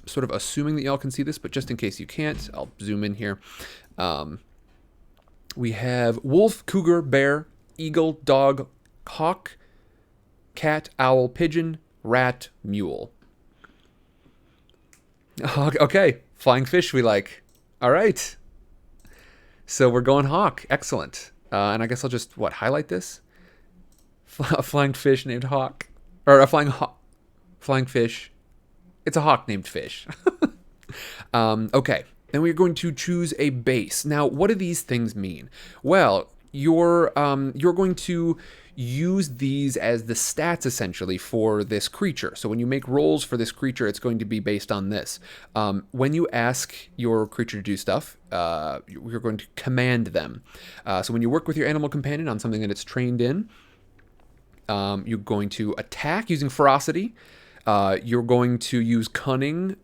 sort of assuming that y'all can see this, but just in case you can't, I'll zoom in here. We have wolf, cougar, bear, eagle, dog, hawk, cat, owl, pigeon, rat, mule. Okay, flying fish we like. All right. So we're going hawk. Excellent. And I guess I'll just, highlight this? A flying fish named Hawk. Or a flying fish. It's a hawk named Fish. Okay. Then we're going to choose a base. Now, what do these things mean? Well, you're going to use these as the stats essentially for this creature. So when you make rolls for this creature, it's going to be based on this. When you ask your creature to do stuff, you're going to command them. So when you work with your animal companion on something that it's trained in, you're going to attack using ferocity. You're going to use cunning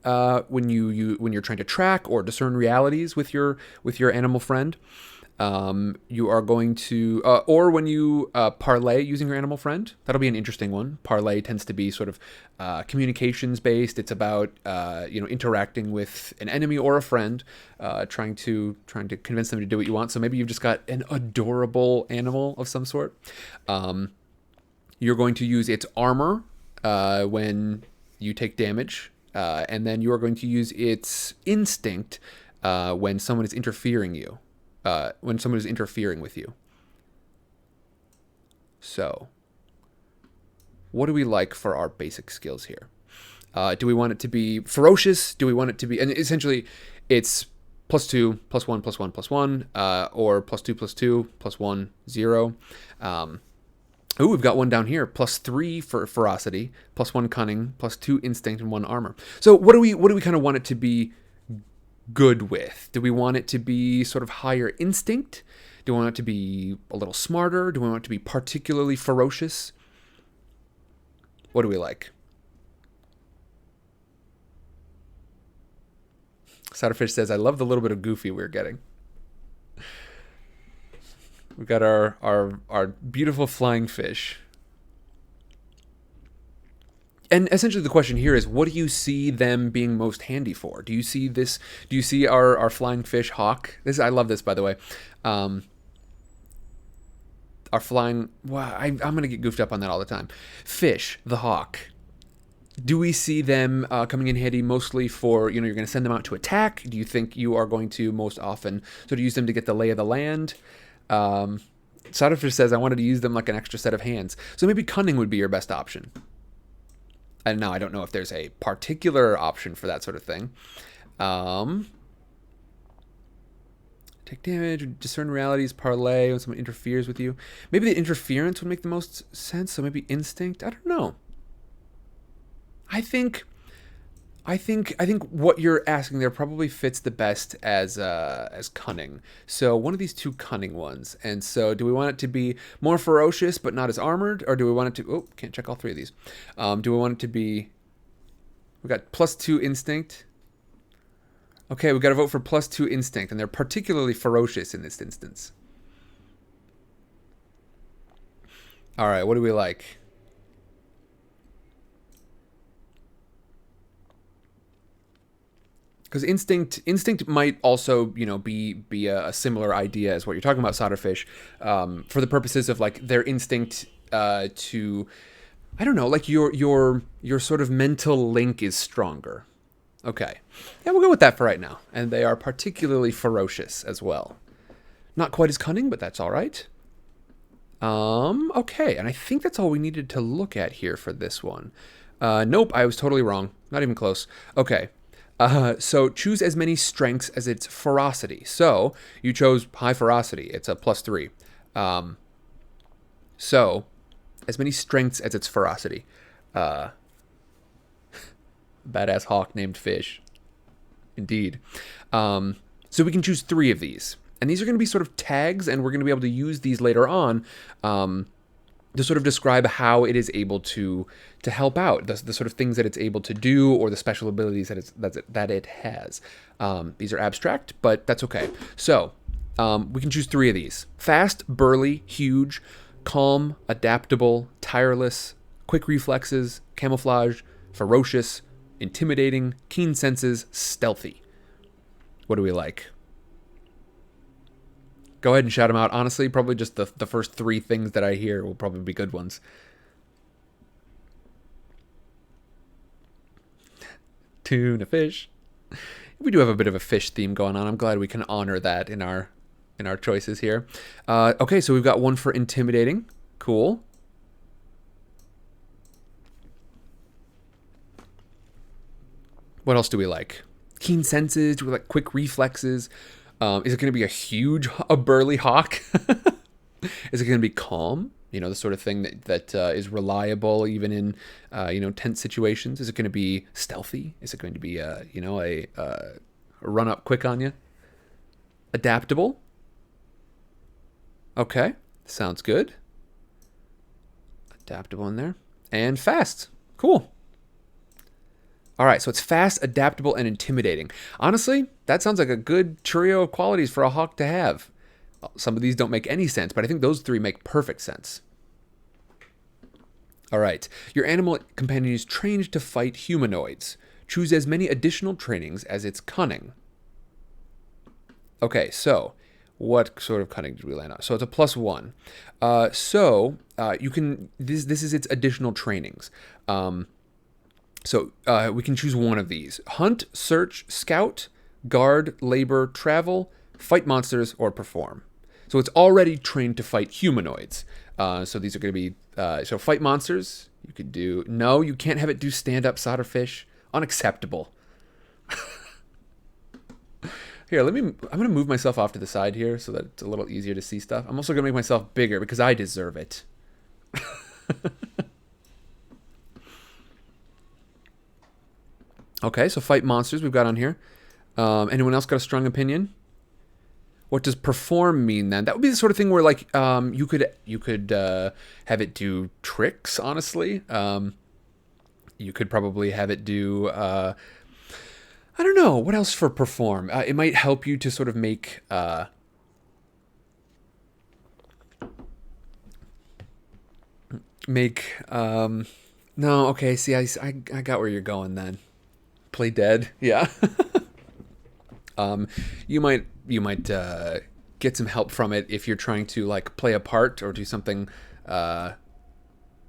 when you're trying to track or discern realities with your animal friend. You are going to, or when you parlay using your animal friend. That'll be an interesting one. Parlay tends to be sort of communications based. It's about interacting with an enemy or a friend, trying to convince them to do what you want. So maybe you've just got an adorable animal of some sort. You're going to use its armor when you take damage, and then you are going to use its instinct when someone is interfering with you. So, what do we like for our basic skills here? Do we want it to be ferocious? Do we want it to be, and essentially, it's +2, +1, +1, +1, or +2, +2, +1, 0. Ooh, we've got one down here. +3 for ferocity, +1 cunning, +2 instinct, and 1 armor. So what do we kind of want it to be good with? Do we want it to be sort of higher instinct? Do we want it to be a little smarter? Do we want it to be particularly ferocious? What do we like? Ciderfish says, I love the little bit of goofy we're getting. We've got our beautiful flying fish. And essentially the question here is, what do you see them being most handy for? Do you see this? Do you see our flying fish hawk? I love this, by the way. Our flying... Wow, I'm going to get goofed up on that all the time. Fish, the hawk. Do we see them coming in handy mostly for, you're going to send them out to attack? Do you think you are going to most often sort of use them to get the lay of the land? Ciderfish says, I wanted to use them like an extra set of hands. So maybe cunning would be your best option. And now I don't know if there's a particular option for that sort of thing. Take damage, discern realities, parlay when someone interferes with you. Maybe the interference would make the most sense. So maybe instinct. I don't know. I think what you're asking there probably fits the best as cunning. So one of these two cunning ones. And so do we want it to be more ferocious but not as armored, or do we want it to? Oh, can't check all three of these. Do we want it to be? We got +2 instinct. Okay, we got to vote for +2 instinct, and they're particularly ferocious in this instance. All right, what do we like? Because instinct might also, be a similar idea as what you're talking about, Solderfish, for the purposes of like their instinct to, I don't know, like your sort of mental link is stronger. Okay, yeah, we'll go with that for right now. And they are particularly ferocious as well. Not quite as cunning, but that's all right. Okay, and I think that's all we needed to look at here for this one. Nope, I was totally wrong. Not even close. Okay. So choose as many strengths as its ferocity. So you chose high ferocity. It's a +3. So as many strengths as its ferocity. Badass hawk named Fish. Indeed. So we can choose 3 of these. And these are going to be sort of tags, and we're going to be able to use these later on to sort of describe how it is able to help out, the sort of things that it's able to do, or the special abilities that it has. These are abstract, but that's okay. So we can choose 3 of these. Fast, burly, huge, calm, adaptable, tireless, quick reflexes, camouflage, ferocious, intimidating, keen senses, stealthy. What do we like? Go ahead and shout them out. Honestly, probably just the first 3 things that I hear will probably be good ones. Tuna fish. We do have a bit of a fish theme going on. I'm glad we can honor that in our choices here. Okay, so we've got one for intimidating. Cool. What else do we like? Keen senses. Do we like quick reflexes? Is it going to be a burly hawk? Is it going to be calm? You know, the sort of thing that is reliable even in, tense situations. Is it going to be stealthy? Is it going to be, a run up quick on you? Adaptable? Okay, sounds good. Adaptable in there. And fast. Cool. All right, so it's fast, adaptable, and intimidating. Honestly, that sounds like a good trio of qualities for a hawk to have. Some of these don't make any sense, but I think those three make perfect sense. All right, your animal companion is trained to fight humanoids. Choose as many additional trainings as its cunning. Okay, so what sort of cunning did we land on? So it's a +1. You can, this is its additional trainings. So we can choose one of these. Hunt, search, scout, guard, labor, travel, fight monsters, or perform. So it's already trained to fight humanoids. So these are going to be, so fight monsters, you could do, no, you can't have it do stand-up solderfish. Unacceptable. Here, I'm going to move myself off to the side here so that it's a little easier to see stuff. I'm also going to make myself bigger because I deserve it. Okay, so fight monsters we've got on here. Anyone else got a strong opinion? What does perform mean then? That would be the sort of thing where like you could have it do tricks, honestly. You could probably have it do I don't know, what else for perform? It might help you to sort of make no, okay, see, I got where you're going then. Play dead, yeah. You might get some help from it if you're trying to like play a part or do something. Would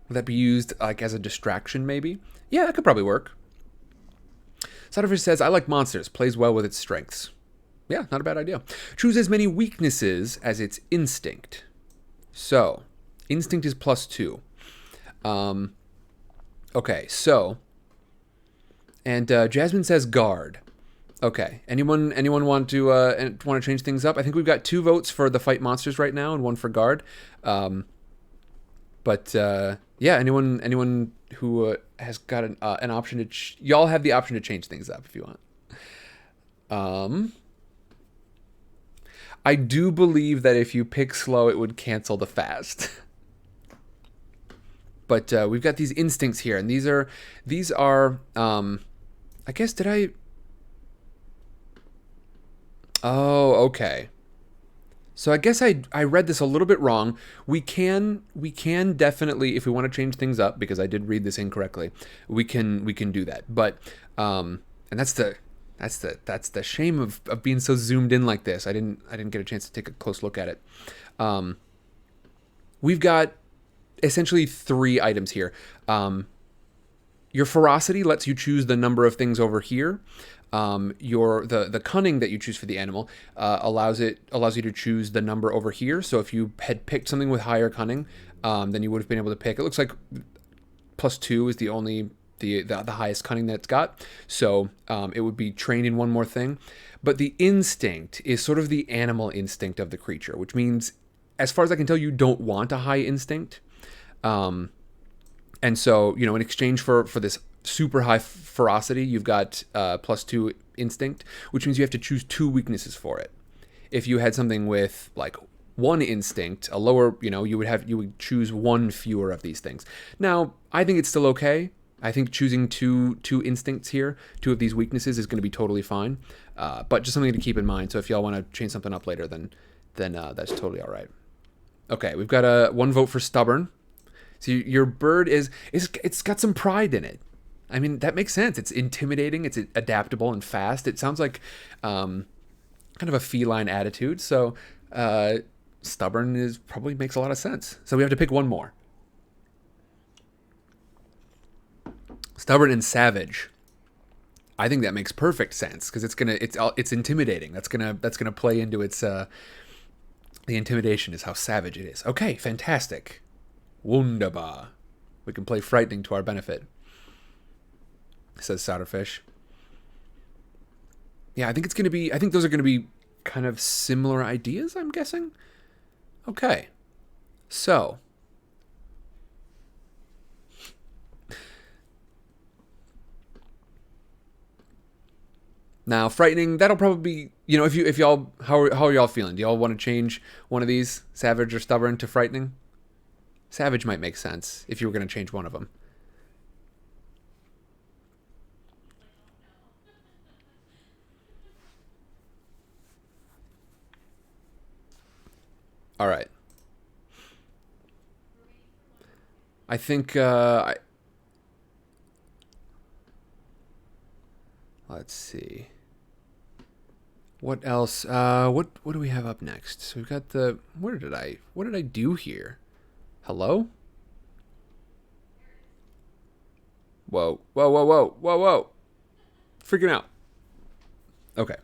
that be used like as a distraction? Maybe. Yeah, that could probably work. Solderfish says, "I like monsters. Plays well with its strengths." Yeah, not a bad idea. Choose as many weaknesses as its instinct. So, instinct is +2. Okay, so. And Jasmine says guard. Okay. Anyone want to change things up? I think we've got 2 votes for the fight monsters right now and 1 for guard. Yeah, anyone who has got an option to y'all have the option to change things up if you want. I do believe that if you pick slow, it would cancel the fast. But we've got these instincts here, and these are I guess did I? Oh, okay. So I guess I read this a little bit wrong. We can definitely, if we want to change things up, because I did read this incorrectly, we can do that. But and that's the shame of being so zoomed in like this. I didn't get a chance to take a close look at it. We've got essentially 3 items here. Your ferocity lets you choose the number of things over here. The cunning that you choose for the animal allows you to choose the number over here. So if you had picked something with higher cunning, then you would have been able to pick. It looks like +2 is the only the highest cunning that it's got. So it would be trained in one more thing. But the instinct is sort of the animal instinct of the creature, which means, as far as I can tell, you don't want a high instinct. And so, in exchange for this super high ferocity, you've got +2 instinct, which means you have to choose 2 weaknesses for it. If you had something with like 1 instinct, a lower, you would choose 1 fewer of these things. Now, I think it's still okay. I think choosing two instincts here, 2 of these weaknesses, is going to be totally fine. But just something to keep in mind. So if y'all want to change something up later, then that's totally all right. Okay, we've got 1 vote for stubborn. So your bird it's got some pride in it. I mean, that makes sense. It's intimidating, it's adaptable and fast. It sounds like kind of a feline attitude. So stubborn probably makes a lot of sense. So we have to pick 1 more. Stubborn and savage. I think that makes perfect sense because it's intimidating. That's gonna play into its the intimidation is how savage it is. Okay, fantastic, wunderbar. We can play frightening to our benefit, says Solderfish. Yeah, I think it's gonna be. I think those are gonna be kind of similar ideas. I'm guessing. Okay, so. Now, frightening, that'll probably be, you know, if y'all, how are y'all feeling? Do y'all want to change one of these, savage or stubborn, to frightening? Savage might make sense if you were going to change one of them. All right. I think, let's see. What else? What do we have up next? So we've got the, what did I do here? Hello? Whoa. Freaking out. Okay.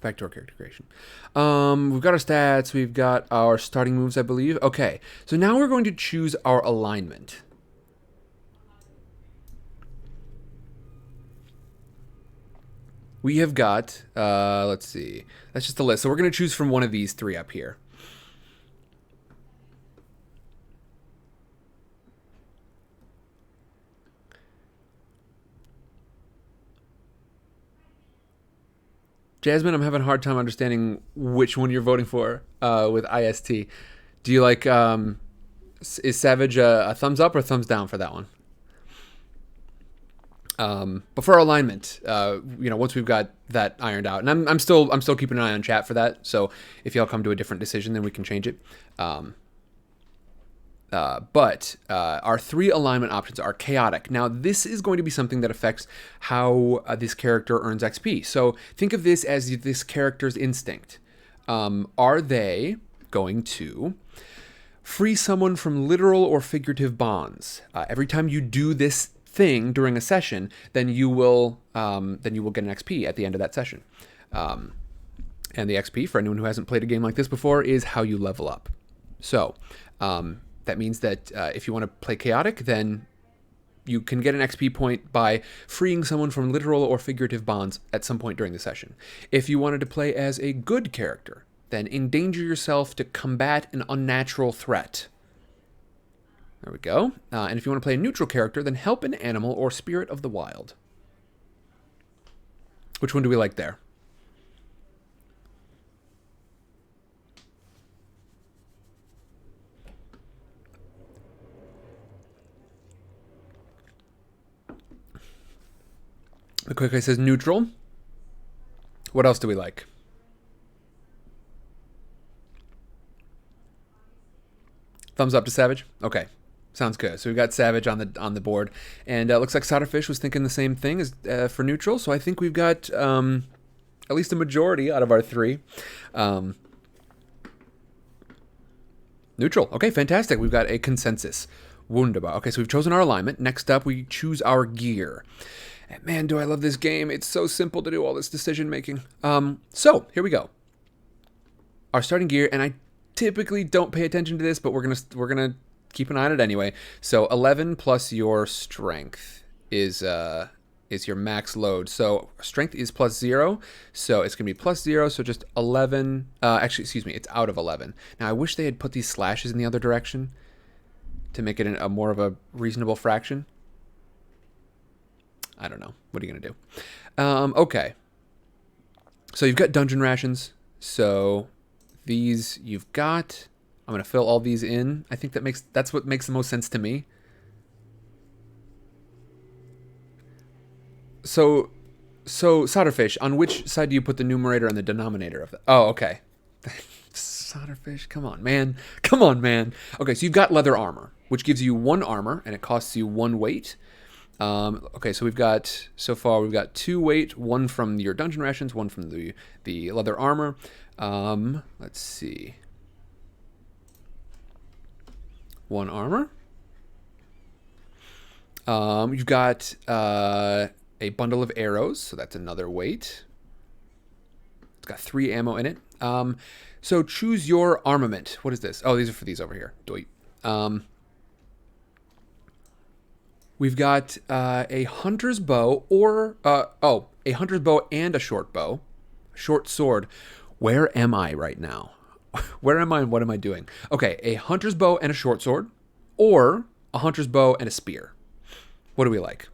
Back to our character creation. We've got our stats. We've got our starting moves, I believe. Okay. So now we're going to choose our alignment. We have got, let's see. That's just a list. So we're going to choose from one of these three up here. Jasmine, I'm having a hard time understanding which one you're voting for with IST. Do you like, is Savage a thumbs up or thumbs down for that one? But for our alignment, you know, once we've got that ironed out, and I'm still keeping an eye on chat for that. So if y'all come to a different decision, then we can change it. But our three alignment options are chaotic. Now, this is going to be something that affects how this character earns XP. So think of this as this character's instinct. Are they going to free someone from literal or figurative bonds? Every time you do this thing during a session, then you will get an XP at the end of that session. And the XP, for anyone who hasn't played a game like this before, is how you level up. So that means that if you want to play chaotic, then you can get an XP point by freeing someone from literal or figurative bonds at some point during the session. If you wanted to play as a good character, then endanger yourself to combat an unnatural threat. There we go. And if you want to play a neutral character, then help an animal or spirit of the wild. Which one do we like there? The quick guy says neutral. What else do we like? Thumbs up to Savage? Okay. Sounds good. So we've got Savage on the board, and it looks like Solderfish was thinking the same thing as for neutral. So I think we've got at least a majority out of our three. Neutral. Okay, fantastic. We've got a consensus. Wunderbar. Okay, so we've chosen our alignment. Next up, we choose our gear. And man, do I love this game. It's so simple to do all this decision making. So here we go. Our starting gear, and I typically don't pay attention to this, but we're gonna keep an eye on it anyway. So 11 plus your strength is your max load. So strength is +0, so it's gonna be +0. So just 11. Actually, excuse me, it's out of 11. Now I wish they had put these slashes in the other direction to make it a more of a reasonable fraction. I don't know. What are you gonna do? Okay. So you've got dungeon rations. So these you've got. I'm gonna fill all these in. I think that's what makes the most sense to me. So Solderfish, on which side do you put the numerator and the denominator of that? Oh, okay. Solderfish, come on, man. Come on, man. Okay, so you've got leather armor, which gives you 1 armor, and it costs you 1 weight. Okay, so we've got 2 weight, 1 from your dungeon rations, 1 from the leather armor. Let's see. 1 armor. You've got a bundle of arrows, so that's another weight. It's got 3 ammo in it. So choose your armament. What is this? Oh, these are for these over here. Doit. We've got a hunter's bow or a hunter's bow and a short bow, short sword. Where am I right now? Where am I and what am I doing? Okay, a hunter's bow and a short sword, or a hunter's bow and a spear. What do we like?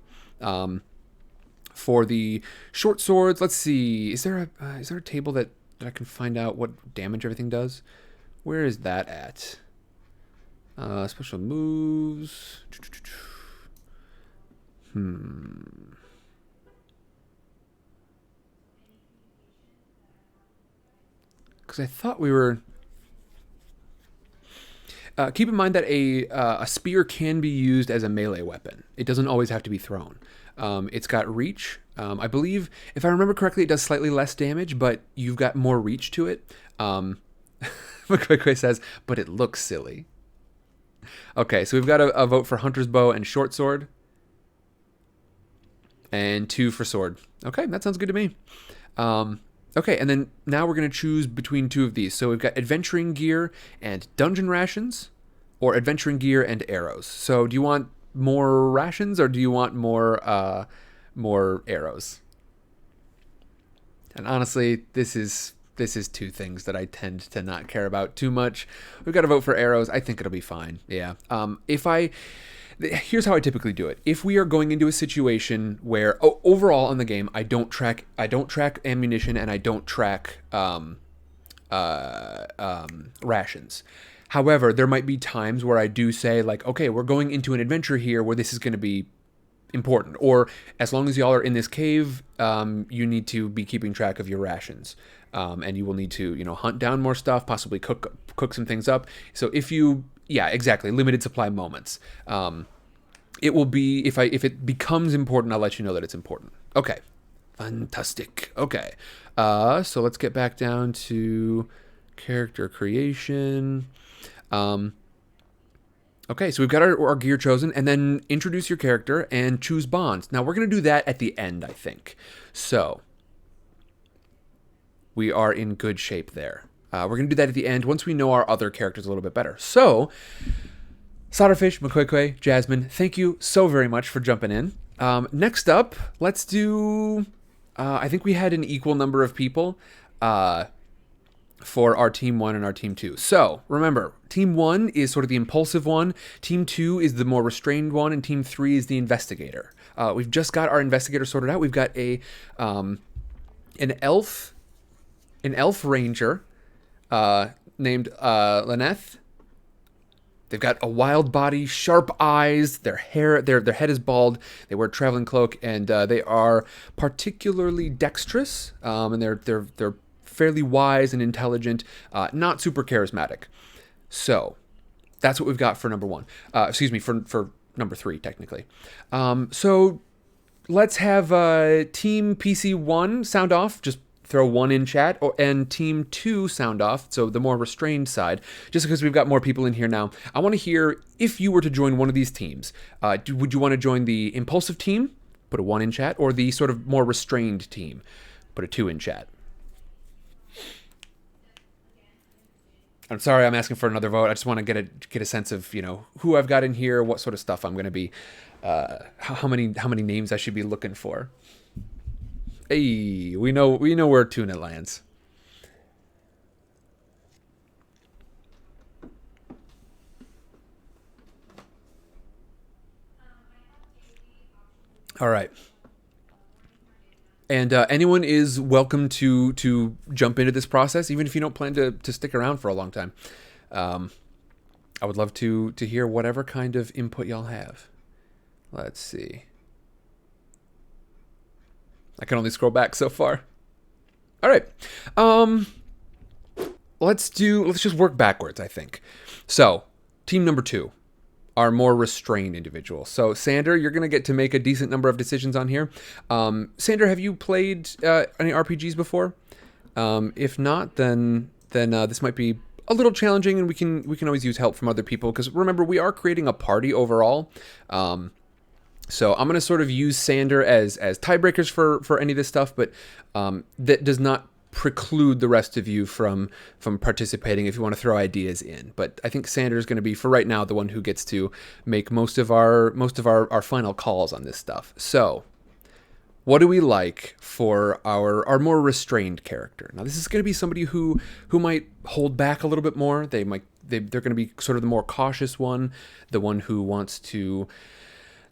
For the short swords, let's see. Is there a table that I can find out what damage everything does? Where is that at? Special moves. Because I thought we were... keep in mind that a spear can be used as a melee weapon. It doesn't always have to be thrown. It's got reach. I believe, if I remember correctly, it does slightly less damage, but you've got more reach to it. McQuickWay says, but it looks silly. Okay, so we've got a vote for hunter's bow and short sword. And 2 for sword. Okay, that sounds good to me. Okay, and then now we're going to choose between 2 of these. So we've got adventuring gear and dungeon rations, or adventuring gear and arrows. So do you want more rations, or do you want more arrows? And honestly, this is 2 things that I tend to not care about too much. We've got to vote for arrows. I think it'll be fine. Yeah. Here's how I typically do it. If we are going into a situation where overall on the game I don't track ammunition and I don't track rations. However, there might be times where I do say, like, okay, we're going into an adventure here where this is going to be important, or as long as y'all are in this cave, you need to be keeping track of your rations, and you will need to, hunt down more stuff, possibly cook some things up. So if you... Yeah, exactly. Limited supply moments. It will be, if it becomes important, I'll let you know that it's important. Okay. Fantastic. Okay. So let's get back down to character creation. Okay, so we've got our gear chosen, and then introduce your character and choose bonds. Now, we're going to do that at the end, I think. So, we are in good shape there. We're going to do that at the end once we know our other characters a little bit better. So, Solderfish, McQuickWay, Jasmine, thank you so very much for jumping in. Next up, let's do... I think we had an equal number of people for our Team 1 and our Team 2. So, remember, Team 1 is sort of the impulsive one, Team 2 is the more restrained one, and Team 3 is the investigator. We've just got our investigator sorted out. We've got an elf ranger named Lyneth. They've got a wild body, sharp eyes, their head is bald, they wear a traveling cloak, and they are particularly dexterous, and they're fairly wise and intelligent, not super charismatic. So, that's what we've got for number 1. For number 3, technically. So, let's have Team PC1 sound off, just throw 1 in chat, and Team 2 sound off, so the more restrained side, just because we've got more people in here now. I want to hear, if you were to join one of these teams, would you want to join the impulsive team, put a 1 in chat, or the sort of more restrained team, put a 2 in chat? I'm sorry I'm asking for another vote. I just want to get a sense of, who I've got in here, what sort of stuff I'm going to be, how many names I should be looking for. Hey, we know where tuna lands. All right. And anyone is welcome to jump into this process, even if you don't plan to stick around for a long time. I would love to hear whatever kind of input y'all have. Let's see. I can only scroll back so far. All right. Let's just work backwards, I think. So, team number 2 are more restrained individuals. So, Sander, you're going to get to make a decent number of decisions on here. Sander, have you played any RPGs before? If not, then this might be a little challenging, and we can always use help from other people, because remember, we are creating a party overall. So I'm going to sort of use Sander as tiebreakers for any of this stuff, but that does not preclude the rest of you from participating if you want to throw ideas in. But I think Sander is going to be, for right now, the one who gets to make most of our final calls on this stuff. So what do we like for our more restrained character? Now, this is going to be somebody who might hold back a little bit more. They're going to be sort of the more cautious one, the one who wants to,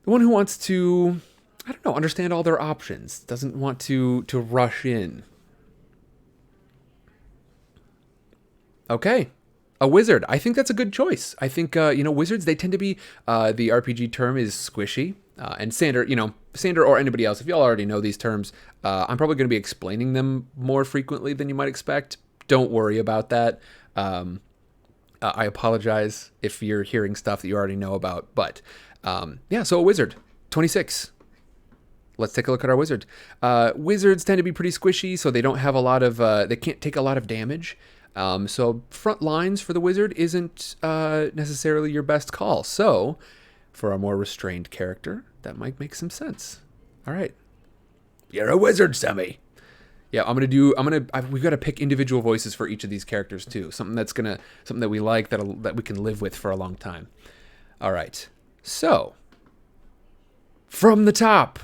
I don't know, understand all their options, doesn't want to rush in. Okay, a wizard. I think that's a good choice. I think, wizards, they tend to be, the RPG term is squishy. And Sander, Sander or anybody else, if y'all already know these terms, I'm probably going to be explaining them more frequently than you might expect. Don't worry about that. I apologize if you're hearing stuff that you already know about. But, so a wizard, 26. Let's take a look at our wizard. Wizards tend to be pretty squishy, so they don't have a lot of, they can't take a lot of damage. So front lines for the wizard isn't necessarily your best call. So for a more restrained character, that might make some sense. All right. You're a wizard, Sammy. Yeah, we've got to pick individual voices for each of these characters too. Something that we like, that we can live with for a long time. All right. So from the top.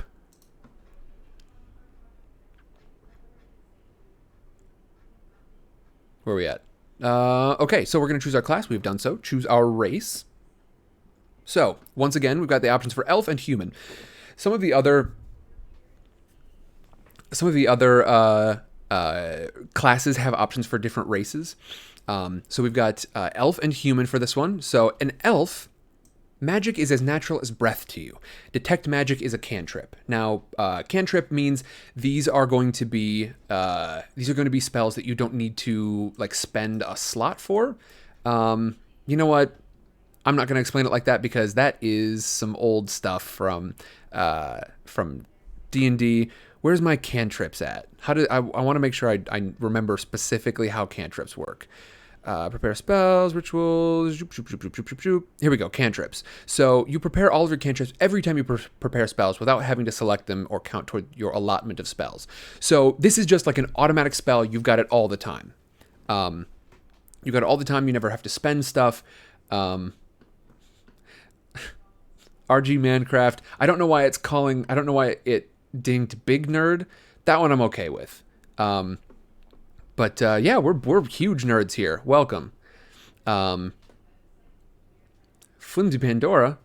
Where are we at? Okay, so we're going to choose our class. We've done so. Choose our race. So, once again, we've got the options for elf and human. Some of the other classes have options for different races. So we've got elf and human for this one. So an elf, magic is as natural as breath to you. Detect magic is a cantrip. Now, cantrip means these are going to be spells that you don't need to spend a slot for. You know what? I'm not going to explain it like that because that is some old stuff from D&D. Where's my cantrips at? I want to make sure I remember specifically how cantrips work. Prepare spells, rituals. Here we go, cantrips. So you prepare all of your cantrips every time you prepare spells without having to select them or count toward your allotment of spells. So this is just like an automatic spell. You've got it all the time. You got it all the time. You never have to spend stuff. RG Mancraft. I don't know why it dinged Big Nerd. That one I'm okay with. But we're huge nerds here. Welcome. Flimsy Pandora.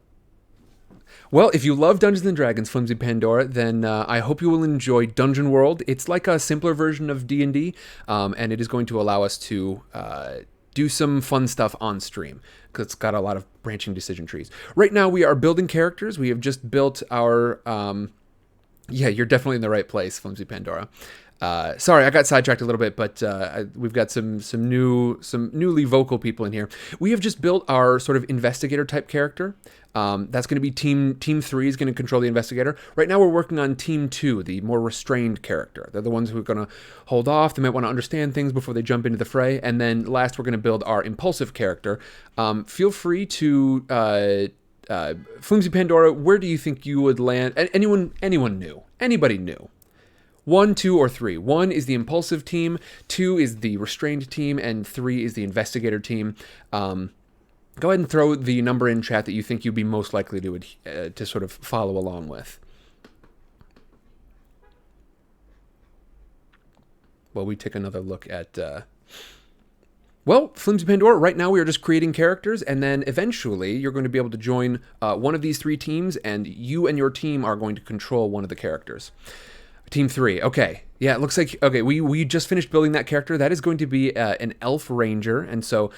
Well, if you love Dungeons & Dragons, Flimsy Pandora, then I hope you will enjoy Dungeon World. It's like a simpler version of D&D, and it is going to allow us to do some fun stuff on stream, because it's got a lot of branching decision trees. Right now, we are building characters. We have just built our... you're definitely in the right place, Flimsy Pandora. Sorry, I got sidetracked a little bit, but we've got some newly vocal people in here. We have just built our sort of investigator type character. That's going to be team 3 is going to control the investigator. Right now we're working on team 2, the more restrained character. They're the ones who are going to hold off. They might want to understand things before they jump into the fray. And then last, we're going to build our impulsive character. Feel free to Flimsy Pandora, where do you think you would land? Anyone new? Anybody new? 1, 2, or 3. 1 is the impulsive team, 2 is the restrained team, and 3 is the investigator team. Go ahead and throw the number in chat that you think you'd be most likely to sort of follow along with. Well, we take another look at... Flimsy Pandora, right now we are just creating characters, and then eventually you're going to be able to join one of these 3 teams, and you and your team are going to control one of the characters. Team 3, okay. Yeah, it looks like, okay, we just finished building that character. That is going to be an elf ranger, and so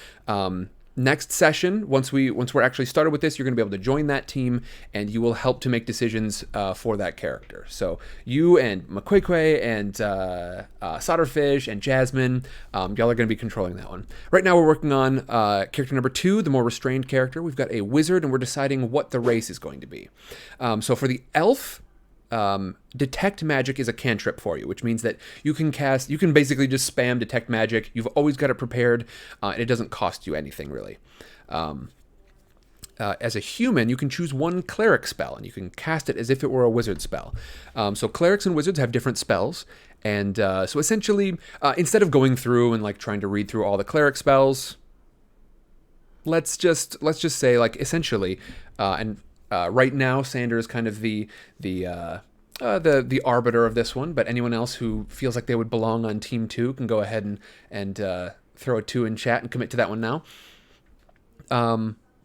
next session, once we're actually started with this, you're going to be able to join that team, and you will help to make decisions for that character. So you and McQuaquay and Solderfish and Jasmine, y'all are going to be controlling that one. Right now we're working on character number 2, the more restrained character. We've got a wizard, and we're deciding what the race is going to be. So for the elf... detect magic is a cantrip for you, which means that you can basically just spam detect magic. You've always got it prepared, and it doesn't cost you anything really. as a human, you can choose one cleric spell, and you can cast it as if it were a wizard spell. So clerics and wizards have different spells, and so essentially, instead of going through and like trying to read through all the cleric spells, let's just say like essentially, right now Sander is kind of the arbiter of this one, but anyone else who feels like they would belong on Team 2 can go ahead and throw a 2 in chat and commit to that one now.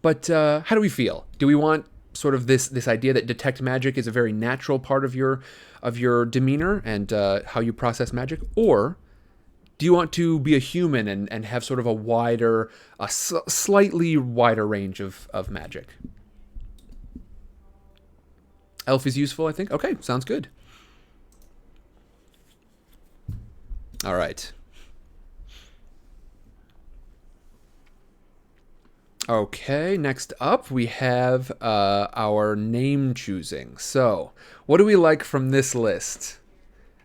But how do we feel? Do we want sort of this idea that detect magic is a very natural part of your demeanor and how you process magic, or do you want to be a human and have sort of a slightly wider range of magic? Elf is useful, I think. Okay, sounds good. All right. Okay, next up we have our name choosing. So, what do we like from this list?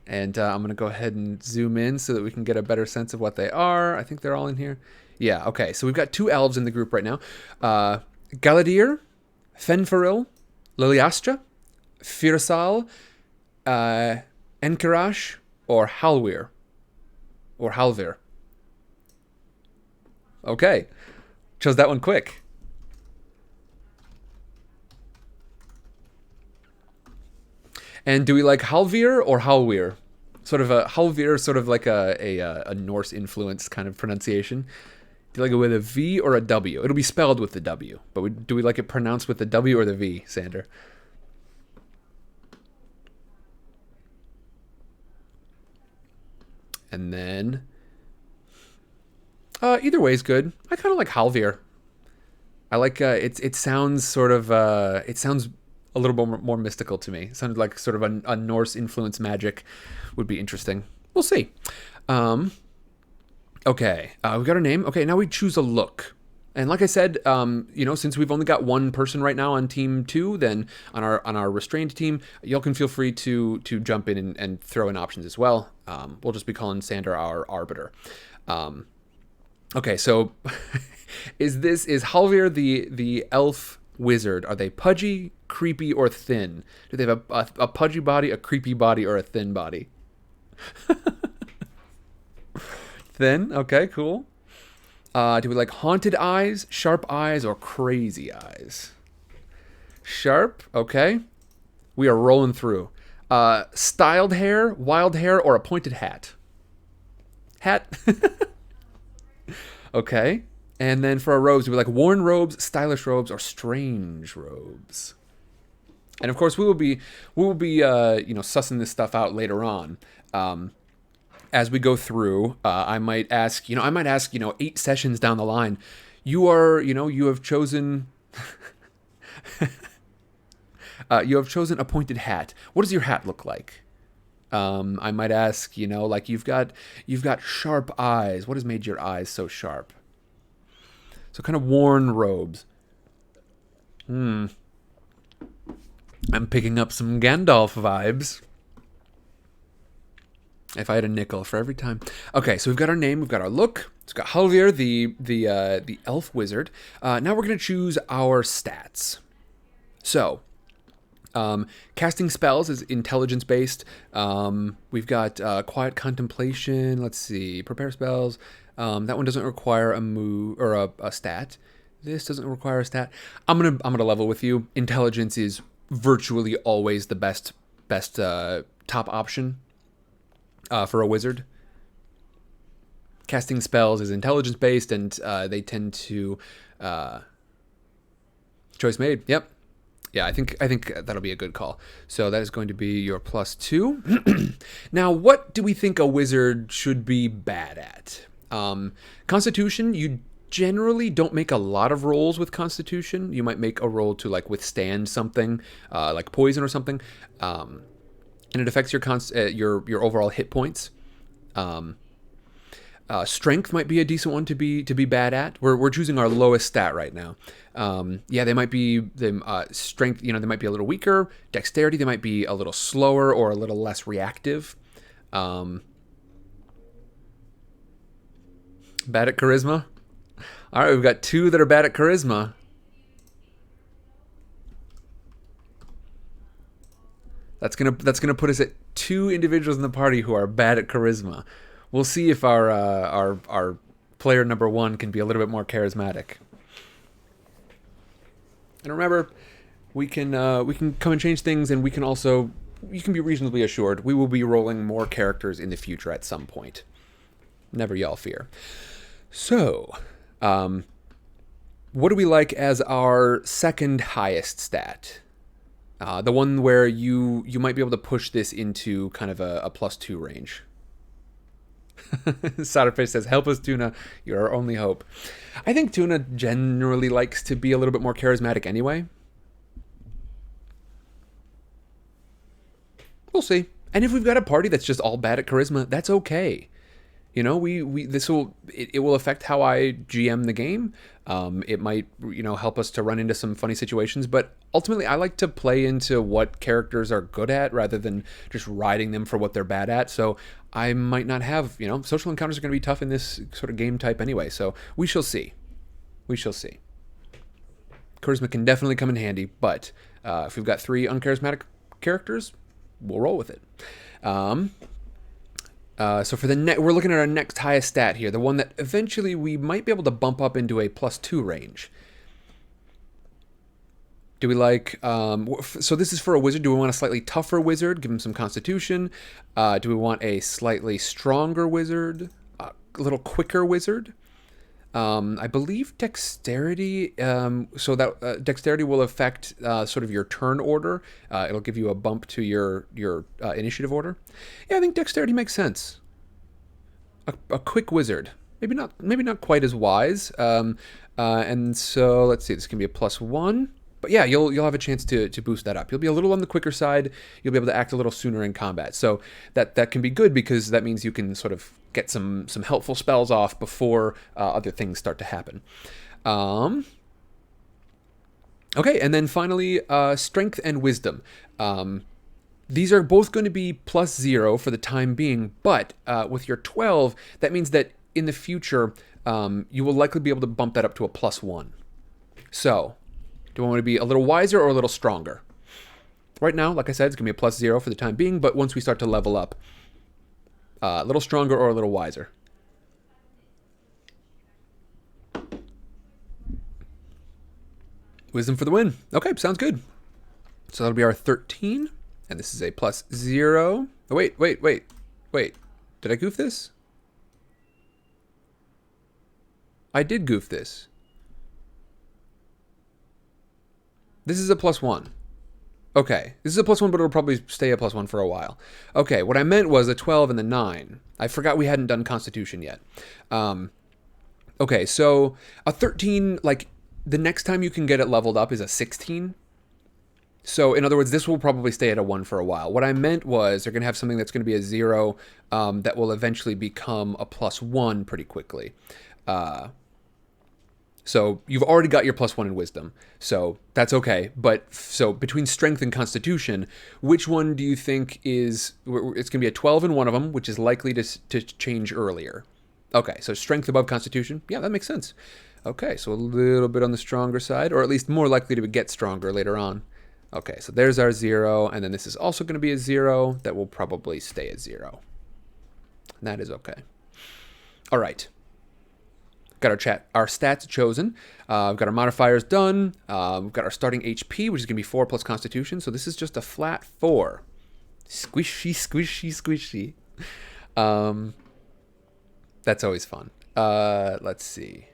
And I'm going to go ahead and zoom in so that we can get a better sense of what they are. I think they're all in here. Yeah, okay, so we've got 2 elves in the group right now. Galadir, Fenfaril, Liliastra, Firsal, Enkarash, or Halwir. Or Halvir. Okay. Chose that one quick. And do we like Halvir or Halwir? Sort of a Halvir, sort of like a Norse influence kind of pronunciation. Do you like it with a V or a W? It'll be spelled with the W, but do we like it pronounced with the W or the V, Sander? And then either way is good. I kind of like Halvir. I like it sounds sort of it sounds a little more mystical to me. It sounded like sort of a Norse influence magic would be interesting. We'll see. Okay, we got our name. Okay, now we choose a look. And like I said, since we've only got one person right now on Team 2, then on our restrained team, y'all can feel free to jump in and throw in options as well. We'll just be calling Sander our arbiter. Okay, so is Halvir the elf wizard? Are they pudgy, creepy, or thin? Do they have a pudgy body, a creepy body, or a thin body? Thin? Okay, cool. Do we like haunted eyes, sharp eyes, or crazy eyes? Sharp, okay. We are rolling through. Styled hair, wild hair, or a pointed hat? Hat. Okay. And then for our robes, do we like worn robes, stylish robes, or strange robes? And of course, we will be sussing this stuff out later on. As we go through, I might ask 8 sessions down the line, you have chosen you have chosen a pointed hat. What does your hat look like? I might ask, like you've got sharp eyes. What has made your eyes so sharp? So kind of worn robes. I'm picking up some Gandalf vibes. If I had a nickel for every time. Okay, so we've got our name, we've got our look. It's got Halvir, the elf wizard. Now we're gonna choose our stats. So, casting spells is intelligence based. We've got quiet contemplation. Let's see, prepare spells. That one doesn't require a move or a stat. This doesn't require a stat. I'm gonna level with you. Intelligence is virtually always the best top option. For a wizard. Casting spells is intelligence based, and they tend to choice made. Yep. Yeah, I think that'll be a good call. So that is going to be your +2. Now, what do we think a wizard should be bad at? Constitution, you generally don't make a lot of rolls with Constitution. You might make a roll to like withstand something, like poison or something. And it affects your overall hit points. Strength might be a decent one to be bad at. We're choosing our lowest stat right now. They might be strength. They might be a little weaker. Dexterity, they might be a little slower or a little less reactive. Bad at charisma. All right, we've got 2 that are bad at charisma. That's gonna put us at 2 individuals in the party who are bad at charisma. We'll see if our player number 1 can be a little bit more charismatic. And remember, we can come and change things, and we can also, you can be reasonably assured we will be rolling more characters in the future at some point. Never y'all fear. So, what do we like as our second highest stat? The one where you might be able to push this into kind of a +2 range. Solderfish says, help us, Tuna. You're our only hope. I think Tuna generally likes to be a little bit more charismatic anyway. We'll see. And if we've got a party that's just all bad at charisma, that's okay. You know, it will affect how I GM the game. It might, help us to run into some funny situations, but ultimately I like to play into what characters are good at rather than just riding them for what they're bad at. So I might not have, social encounters are going to be tough in this sort of game type anyway. So we shall see. We shall see. Charisma can definitely come in handy, but if we've got 3 uncharismatic characters, we'll roll with it. So for we're looking at our next highest stat here, the one that eventually we might be able to bump up into a +2 range. Do we like, so this is for a wizard. Do we want a slightly tougher wizard? Give him some constitution. Do we want a slightly stronger wizard? A little quicker wizard? I believe dexterity, so that dexterity will affect sort of your turn order. It'll give you a bump to your initiative order. Yeah, I think dexterity makes sense. A quick wizard, maybe not quite as wise. And so let's see, this can be a +1. But yeah, you'll have a chance to boost that up. You'll be a little on the quicker side. You'll be able to act a little sooner in combat. So that can be good because that means you can sort of get some helpful spells off before other things start to happen. Okay, and then finally, strength and wisdom. These are both going to be +0 for the time being, but with your 12, that means that in the future, you will likely be able to bump that up to a +1. So, do I want to be a little wiser or a little stronger? Right now, like I said, it's going to be a +0 for the time being, but once we start to level up, a little stronger or a little wiser. Wisdom for the win. Okay, sounds good. So that'll be our 13, and this is a +0. Oh, wait. Did I goof this? I did goof this. This is a +1. Okay, this is a +1, but it'll probably stay a +1 for a while. Okay, what I meant was a 12 and the 9. I forgot we hadn't done Constitution yet. Okay, so a 13, like, the next time you can get it leveled up is a 16. So, in other words, this will probably stay at a 1 for a while. What I meant was they're going to have something that's going to be a 0 that will eventually become a +1 pretty quickly. So you've already got your +1 in wisdom, so that's okay. But so between strength and constitution, which one do you think is? It's going to be a 12 in one of them, which is likely to change earlier. Okay, so strength above constitution. Yeah, that makes sense. Okay, so a little bit on the stronger side, or at least more likely to get stronger later on. Okay, so there's our 0, and then this is also going to be a 0 that will probably stay at 0. That is okay. All right. Got our stats chosen. We've got our modifiers done. We've got our starting HP, which is going to be 4 plus Constitution. So this is just a flat 4. Squishy, squishy, squishy. That's always fun. Let's see.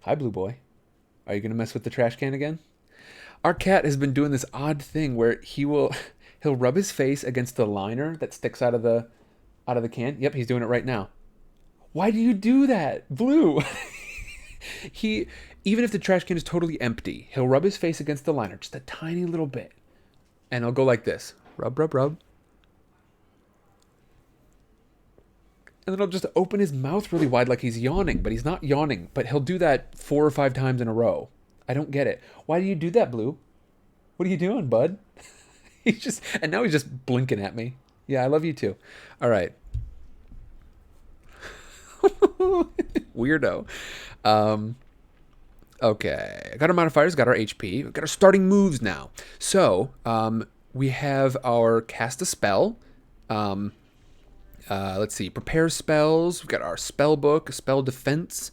Hi, Blue Boy. Are you going to mess with the trash can again? Our cat has been doing this odd thing where he'll rub his face against the liner that sticks out of the can. Yep, he's doing it right now. Why do you do that, Blue? Even if the trash can is totally empty, he'll rub his face against the liner just a tiny little bit. And he'll go like this. Rub, rub, rub. And then he'll just open his mouth really wide like he's yawning, but he's not yawning. But he'll do that 4 or 5 times in a row. I don't get it. Why do you do that, Blue? What are you doing, bud? And now he's just blinking at me. Yeah, I love you too. All right. Weirdo. Okay, I got our modifiers, got our HP, we've got our starting moves now. So we have our cast a spell. Let's see, prepare spells. We've got our spell book, spell defense,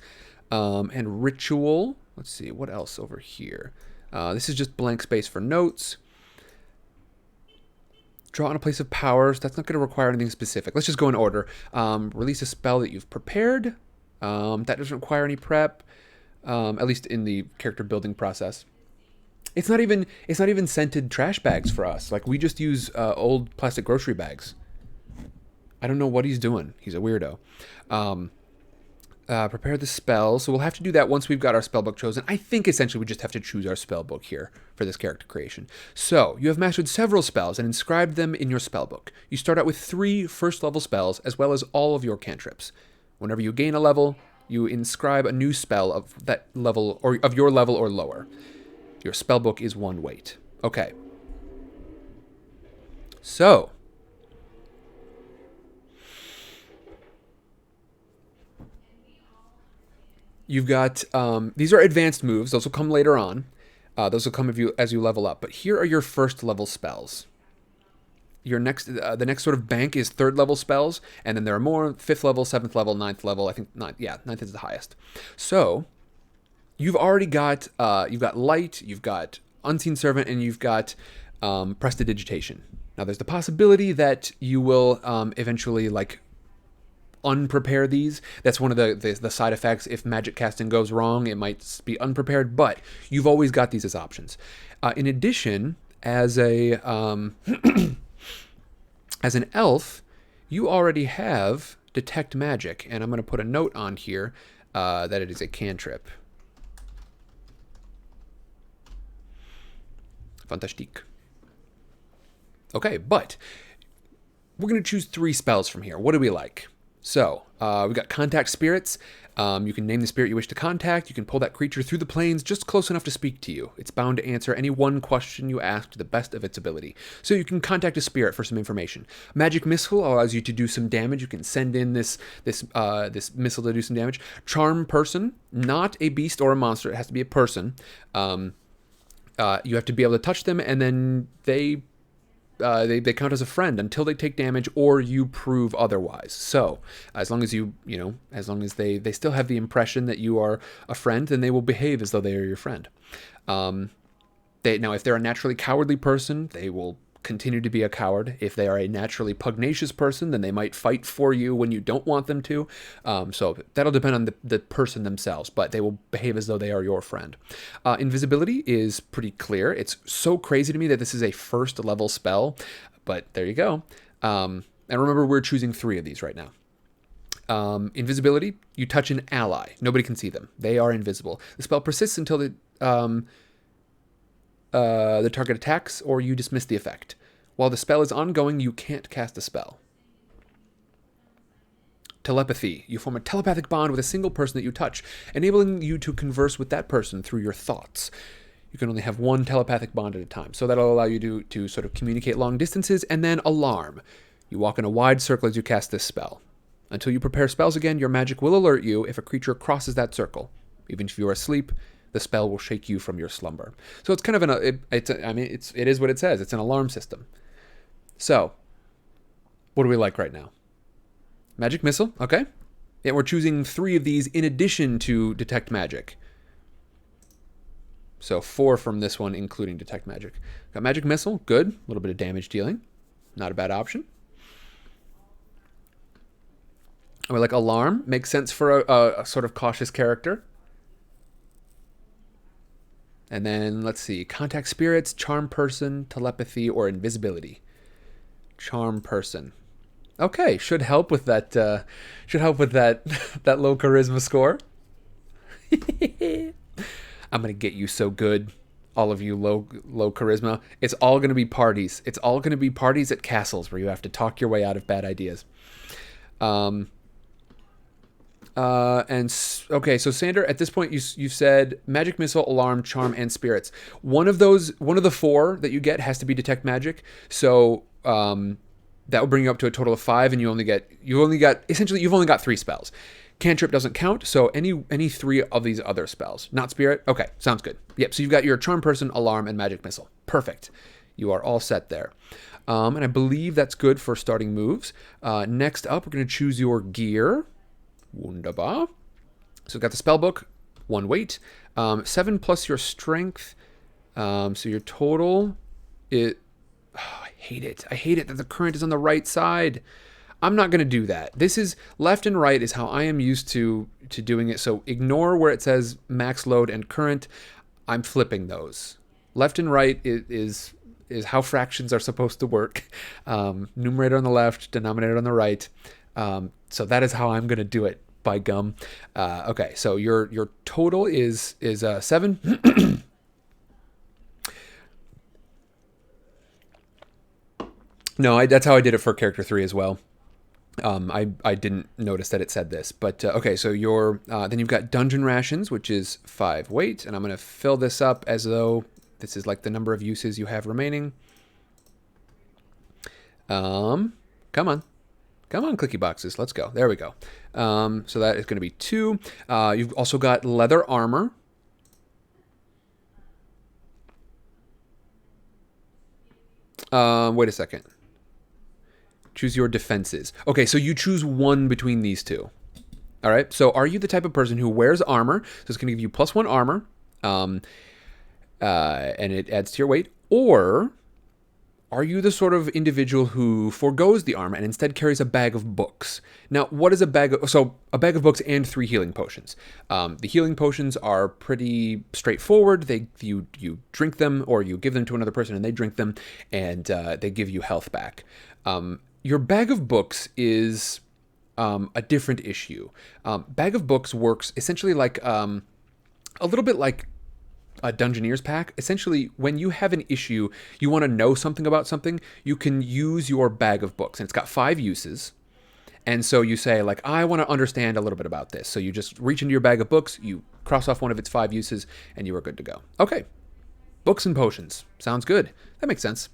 and ritual. Let's see, what else over here? This is just blank space for notes. Draw on a place of power. So that's not going to require anything specific. Let's just go in order. Release a spell that you've prepared. That doesn't require any prep, at least in the character building process. It's not even scented trash bags for us. Like, we just use old plastic grocery bags. I don't know what he's doing. He's a weirdo. Prepare the spell. So we'll have to do that once we've got our spellbook chosen. I think essentially we just have to choose our spellbook here for this character creation. So you have mastered several spells and inscribed them in your spellbook. You start out with 3 first level spells as well as all of your cantrips. Whenever you gain a level, you inscribe a new spell of that level or of your level or lower. Your spellbook is 1 weight. Okay. So you've got, these are advanced moves. Those will come later on. Those will come as you level up. But here are your first level spells. Your next, the next sort of bank is 3rd level spells. And then there are more 5th level, 7th level, 9th level. I think 9th is the highest. So you've already got, you've got Light, you've got Unseen Servant, and you've got Prestidigitation. Now there's the possibility that you will eventually, like, unprepare these. That's one of the side effects. If magic casting goes wrong, it might be unprepared, but you've always got these as options. In addition, as a as an elf, you already have Detect Magic, and I'm going to put a note on here that it is a cantrip. Fantastique. Okay, but we're going to choose 3 spells from here. What do we like? So, we've got Contact Spirits. You can name the spirit you wish to contact. You can pull that creature through the planes just close enough to speak to you. It's bound to answer any one question you ask to the best of its ability. So you can contact a spirit for some information. Magic Missile allows you to do some damage. You can send in this missile to do some damage. Charm Person, not a beast or a monster. It has to be a person. You have to be able to touch them, and then they count as a friend until they take damage or you prove otherwise. So as long as as long as they still have the impression that you are a friend, then they will behave as though they are your friend. Now, if they're a naturally cowardly person, they will continue to be a coward. If they are a naturally pugnacious person, then they might fight for you when you don't want them to. So that'll depend on the person themselves, but they will behave as though they are your friend. Invisibility is pretty clear. It's so crazy to me that this is a 1st level spell, but there you go. And remember, we're choosing 3 of these right now. Invisibility, you touch an ally. Nobody can see them. They are invisible. The spell persists until the target attacks or you dismiss the effect. While the spell is ongoing, you can't cast a spell. Telepathy. You form a telepathic bond with a single person that you touch, enabling you to converse with that person through your thoughts. You can only have 1 telepathic bond at a time, so that'll allow you to sort of communicate long distances. And then Alarm. You walk in a wide circle as you cast this spell. Until you prepare spells again, your magic will alert you if a creature crosses that circle. Even if you are asleep, the spell will shake you from your slumber. So it's kind of it is what it says. It's an alarm system. So, what do we like right now? Magic Missile, okay. And we're choosing 3 of these in addition to Detect Magic. So 4 from this one, including Detect Magic. Got Magic Missile, good. A little bit of damage dealing. Not a bad option. And we like Alarm. Makes sense for a sort of cautious character. And then, let's see, Contact Spirits, Charm Person, Telepathy, or Invisibility. Charm Person. Okay, should help with that, that low charisma score. I'm going to get you so good, all of you low charisma. It's all going to be parties. It's all going to be parties at castles where you have to talk your way out of bad ideas. Okay, so Sander, at this point you said Magic Missile, Alarm, Charm, and Spirits. One of the 4 that you get has to be Detect Magic. So that will bring you up to a total of 5, and you've only got 3 spells. Cantrip doesn't count, so any 3 of these other spells. Not Spirit? Okay, sounds good. Yep, so you've got your Charm Person, Alarm, and Magic Missile. Perfect. You are all set there. And I believe that's good for starting moves. Next up, we're going to choose your gear. Wunderbar. So we've got the spell book, 1 weight, 7 plus your strength. So your total is... Oh, I hate it. I hate it that the current is on the right side. I'm not going to do that. This is left and right is how I am used to doing it. So ignore where it says max load and current. I'm flipping those. Left and right is how fractions are supposed to work. Numerator on the left, denominator on the right. So that is how I'm going to do it, by gum. Okay, so your total is 7. No, that's how I did it for character 3 as well. I didn't notice that it said this, but okay. So then you've got dungeon rations, which is 5 weight, and I'm going to fill this up as though this is like the number of uses you have remaining. Come on, clicky boxes. Let's go. There we go. So that is going to be 2. You've also got leather armor. Wait a second. Choose your defenses. Okay, so you choose one between these two. All right, so are you the type of person who wears armor? So it's going to give you +1 armor, and it adds to your weight. Or are you the sort of individual who forgoes the armor and instead carries a bag of books? Now, what is a bag of... So a bag of books and 3 healing potions. The healing potions are pretty straightforward. You drink them, or you give them to another person and they drink them, and they give you health back. Your bag of books is a different issue. Bag of books works essentially like a little bit like a Dungeoneer's pack. Essentially, when you have an issue, you want to know something about something, you can use your bag of books. And it's got 5 uses. And so you say, like, I want to understand a little bit about this. So you just reach into your bag of books, you cross off one of its 5 uses, and you are good to go. Okay. Books and potions. Sounds good. That makes sense.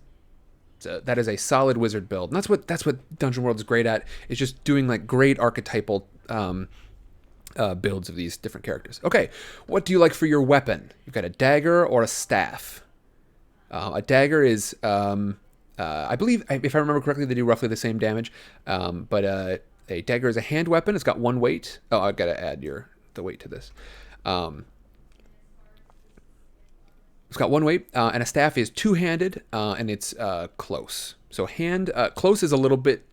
So that is a solid wizard build. And that's what Dungeon World is great at, is just doing like great archetypal builds of these different characters. Okay, what do you like for your weapon? You've got a dagger or a staff. A dagger is, I believe, if I remember correctly, they do roughly the same damage. But a dagger is a hand weapon. It's got 1 weight. Oh, I've got to add the weight to this. It's got 1 weight, and a staff is 2-handed, and it's close. So close is a little bit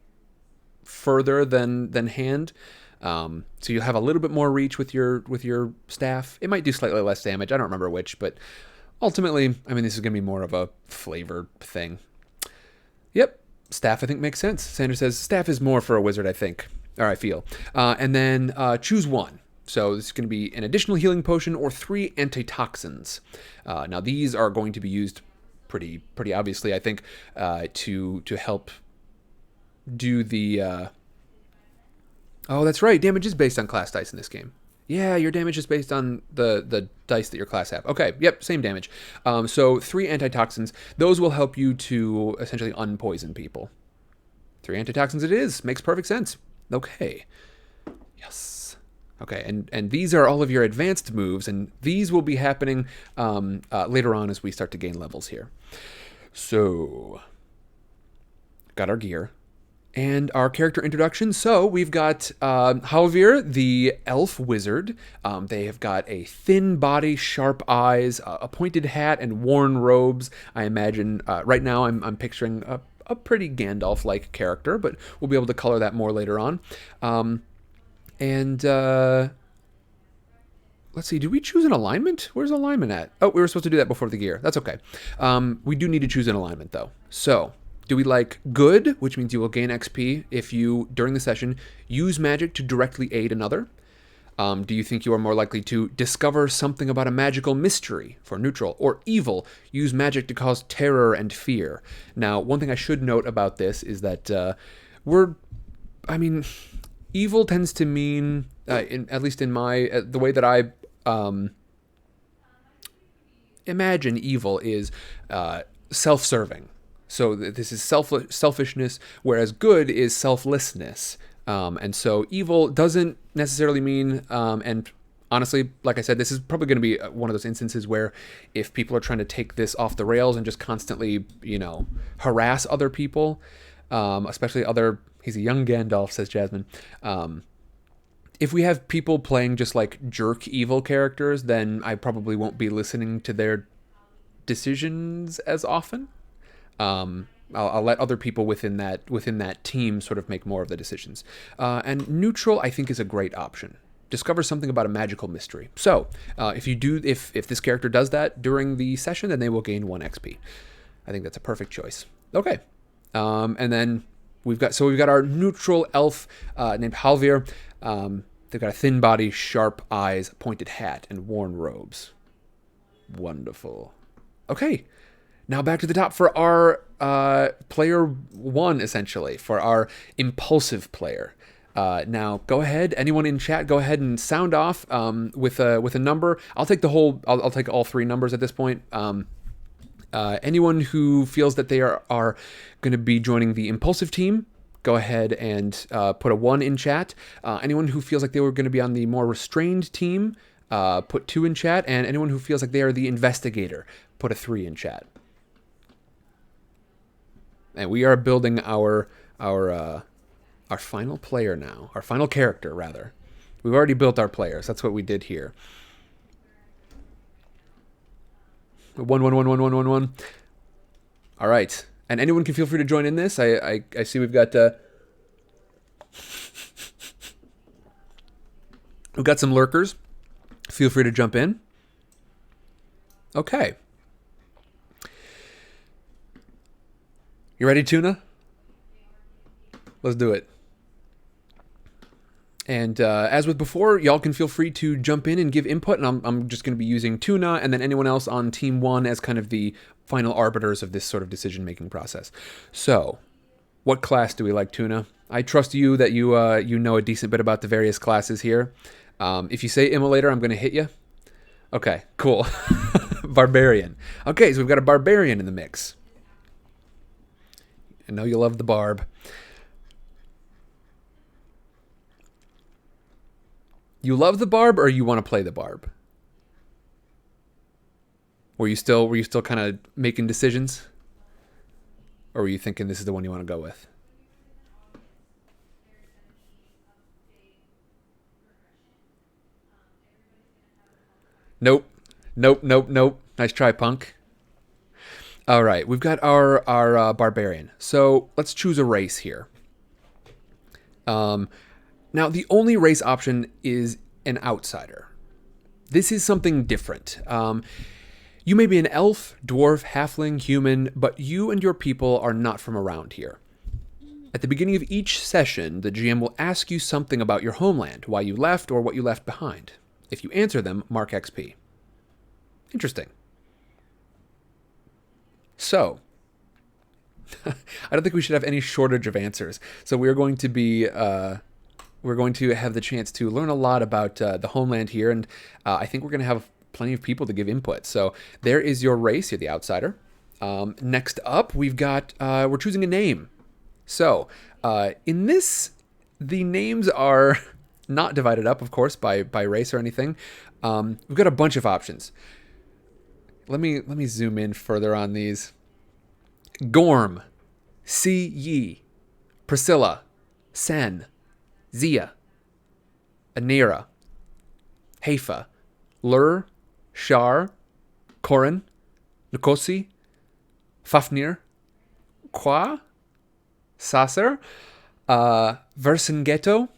further than hand. So you have a little bit more reach with your staff. It might do slightly less damage. I don't remember which, but ultimately, I mean, this is going to be more of a flavor thing. Yep, staff I think makes sense. Sandra says staff is more for a wizard, I think, or I feel. And then choose one. So this is going to be an additional healing potion or 3 antitoxins. Now these are going to be used pretty obviously, I think, to help do the... Oh, that's right. Damage is based on class dice in this game. Yeah, your damage is based on the dice that your class have. Okay, yep, same damage. So 3 antitoxins. Those will help you to essentially unpoison people. 3 antitoxins it is. Makes perfect sense. Okay. Yes. Okay, and these are all of your advanced moves, and these will be happening later on as we start to gain levels here. So, got our gear. And our character introduction. So we've got Halvir, the elf wizard. They have got a thin body, sharp eyes, a pointed hat, and worn robes. I imagine right now I'm picturing a pretty Gandalf-like character, but we'll be able to color that more later on. Let's see, did we choose an alignment? Where's alignment at? Oh, we were supposed to do that before the gear. That's okay. We do need to choose an alignment, though. So... do we like good, which means you will gain XP if you, during the session, use magic to directly aid another? Do you think you are more likely to discover something about a magical mystery for neutral? Or evil, use magic to cause terror and fear? Now, one thing I should note about this is that evil tends to mean, at least in the way that I imagine evil is self-serving. So this is selfishness, whereas good is selflessness. And so evil doesn't necessarily mean, and honestly, like I said, this is probably going to be one of those instances where if people are trying to take this off the rails and just constantly, you know, harass other people, especially other, he's a young Gandalf, says Jasmine. If we have people playing just like jerk evil characters, then I probably won't be listening to their decisions as often. I'll let other people within that team sort of make more of the decisions. And neutral, I think, is a great option. Discover something about a magical mystery. So if this character does that during the session, then they will gain 1 XP. I think that's a perfect choice. Okay, and then we've got our neutral elf named Halvir. They've got a thin body, sharp eyes, pointed hat, and worn robes. Wonderful. Okay, now back to the top for our player 1, essentially, for our impulsive player. Now, go ahead. Anyone in chat, go ahead and sound off with a number. I'll take I'll take all 3 numbers at this point. Anyone who feels that they are going to be joining the impulsive team, go ahead and put a 1 in chat. Anyone who feels like they were going to be on the more restrained team, put 2 in chat. And anyone who feels like they are the investigator, put a 3 in chat. And we are building our final player now. Our final character, rather. We've already built our players. That's what we did here. 1. All right. And anyone can feel free to join in this. I see we've got some lurkers. Feel free to jump in. Okay. You ready, Tuna? Let's do it. And as with before, y'all can feel free to jump in and give input. And I'm just going to be using Tuna and then anyone else on Team 1 as kind of the final arbiters of this sort of decision-making process. So, what class do we like, Tuna? I trust you that you know a decent bit about the various classes here. If you say Immolator, I'm going to hit you. Okay, cool. Barbarian. Okay, so we've got a Barbarian in the mix. I know you love the Barb. You love the Barb, or you want to play the Barb? Were you still kind of making decisions? Or were you thinking this is the one you want to go with? Nope. Nice try, punk. All right, we've got our Barbarian. So let's choose a race here. Now, the only race option is an outsider. This is something different. You may be an elf, dwarf, halfling, human, but you and your people are not from around here. At the beginning of each session, the GM will ask you something about your homeland, why you left, or what you left behind. If you answer them, mark XP. Interesting. So, I don't think we should have any shortage of answers. So we're going to be... we're going to have the chance to learn a lot about the homeland here, and I think we're going to have plenty of people to give input. So there is your race. You're the outsider. Next up, we've got we're choosing a name. So in this, the names are not divided up, of course, by race or anything. We've got a bunch of options. Let me zoom in further on these. Gorm, Si Yi, Priscilla, Sen, Zia, Anira, Haifa, Lur, Shar, Korin, Nkosi, Fafnir, Kwa, Sasser, Vercingeto,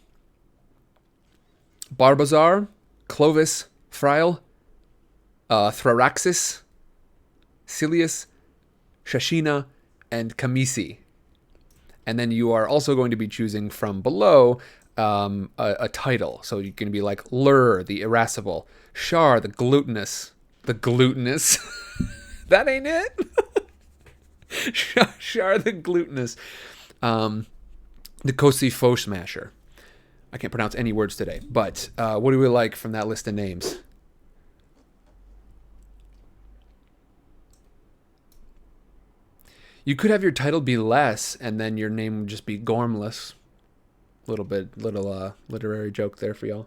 Barbazar, Clovis, Frail, Thraxis, Silius, Shashina, and Kamisi. And then you are also going to be choosing from below a title. So you're going to be like Lur, the irascible, Shar, the glutinous. The glutinous? That ain't it? Shar, the glutinous. The Kosi Foe Smasher. I can't pronounce any words today. But what do we like from that list of names? You could have your title be less, and then your name would just be Gormless. Little literary joke there for y'all.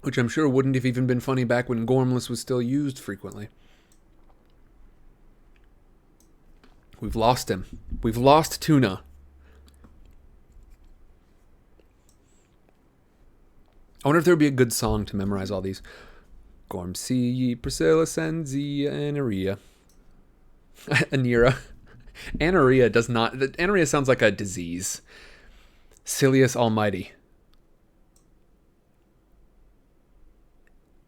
which I'm sure wouldn't have even been funny back when Gormless was still used frequently. We've lost him. We've lost Tuna. I wonder if there would be a good song to memorize all these. Gormsea, Priscilla, Senzi, Anaria. Anira. Anaria does not... Anaria sounds like a disease. Silius Almighty.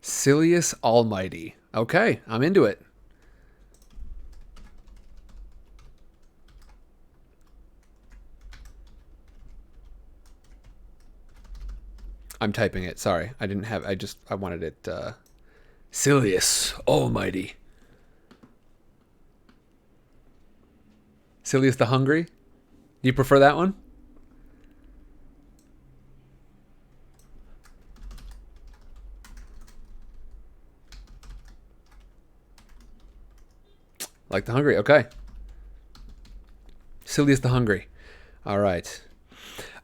Silius Almighty. Okay, I'm into it. I'm typing it. Sorry. I didn't have... I wanted it... Silius Almighty. Silius the Hungry? Do you prefer that one? Like the Hungry. Okay. Silius the Hungry. All right.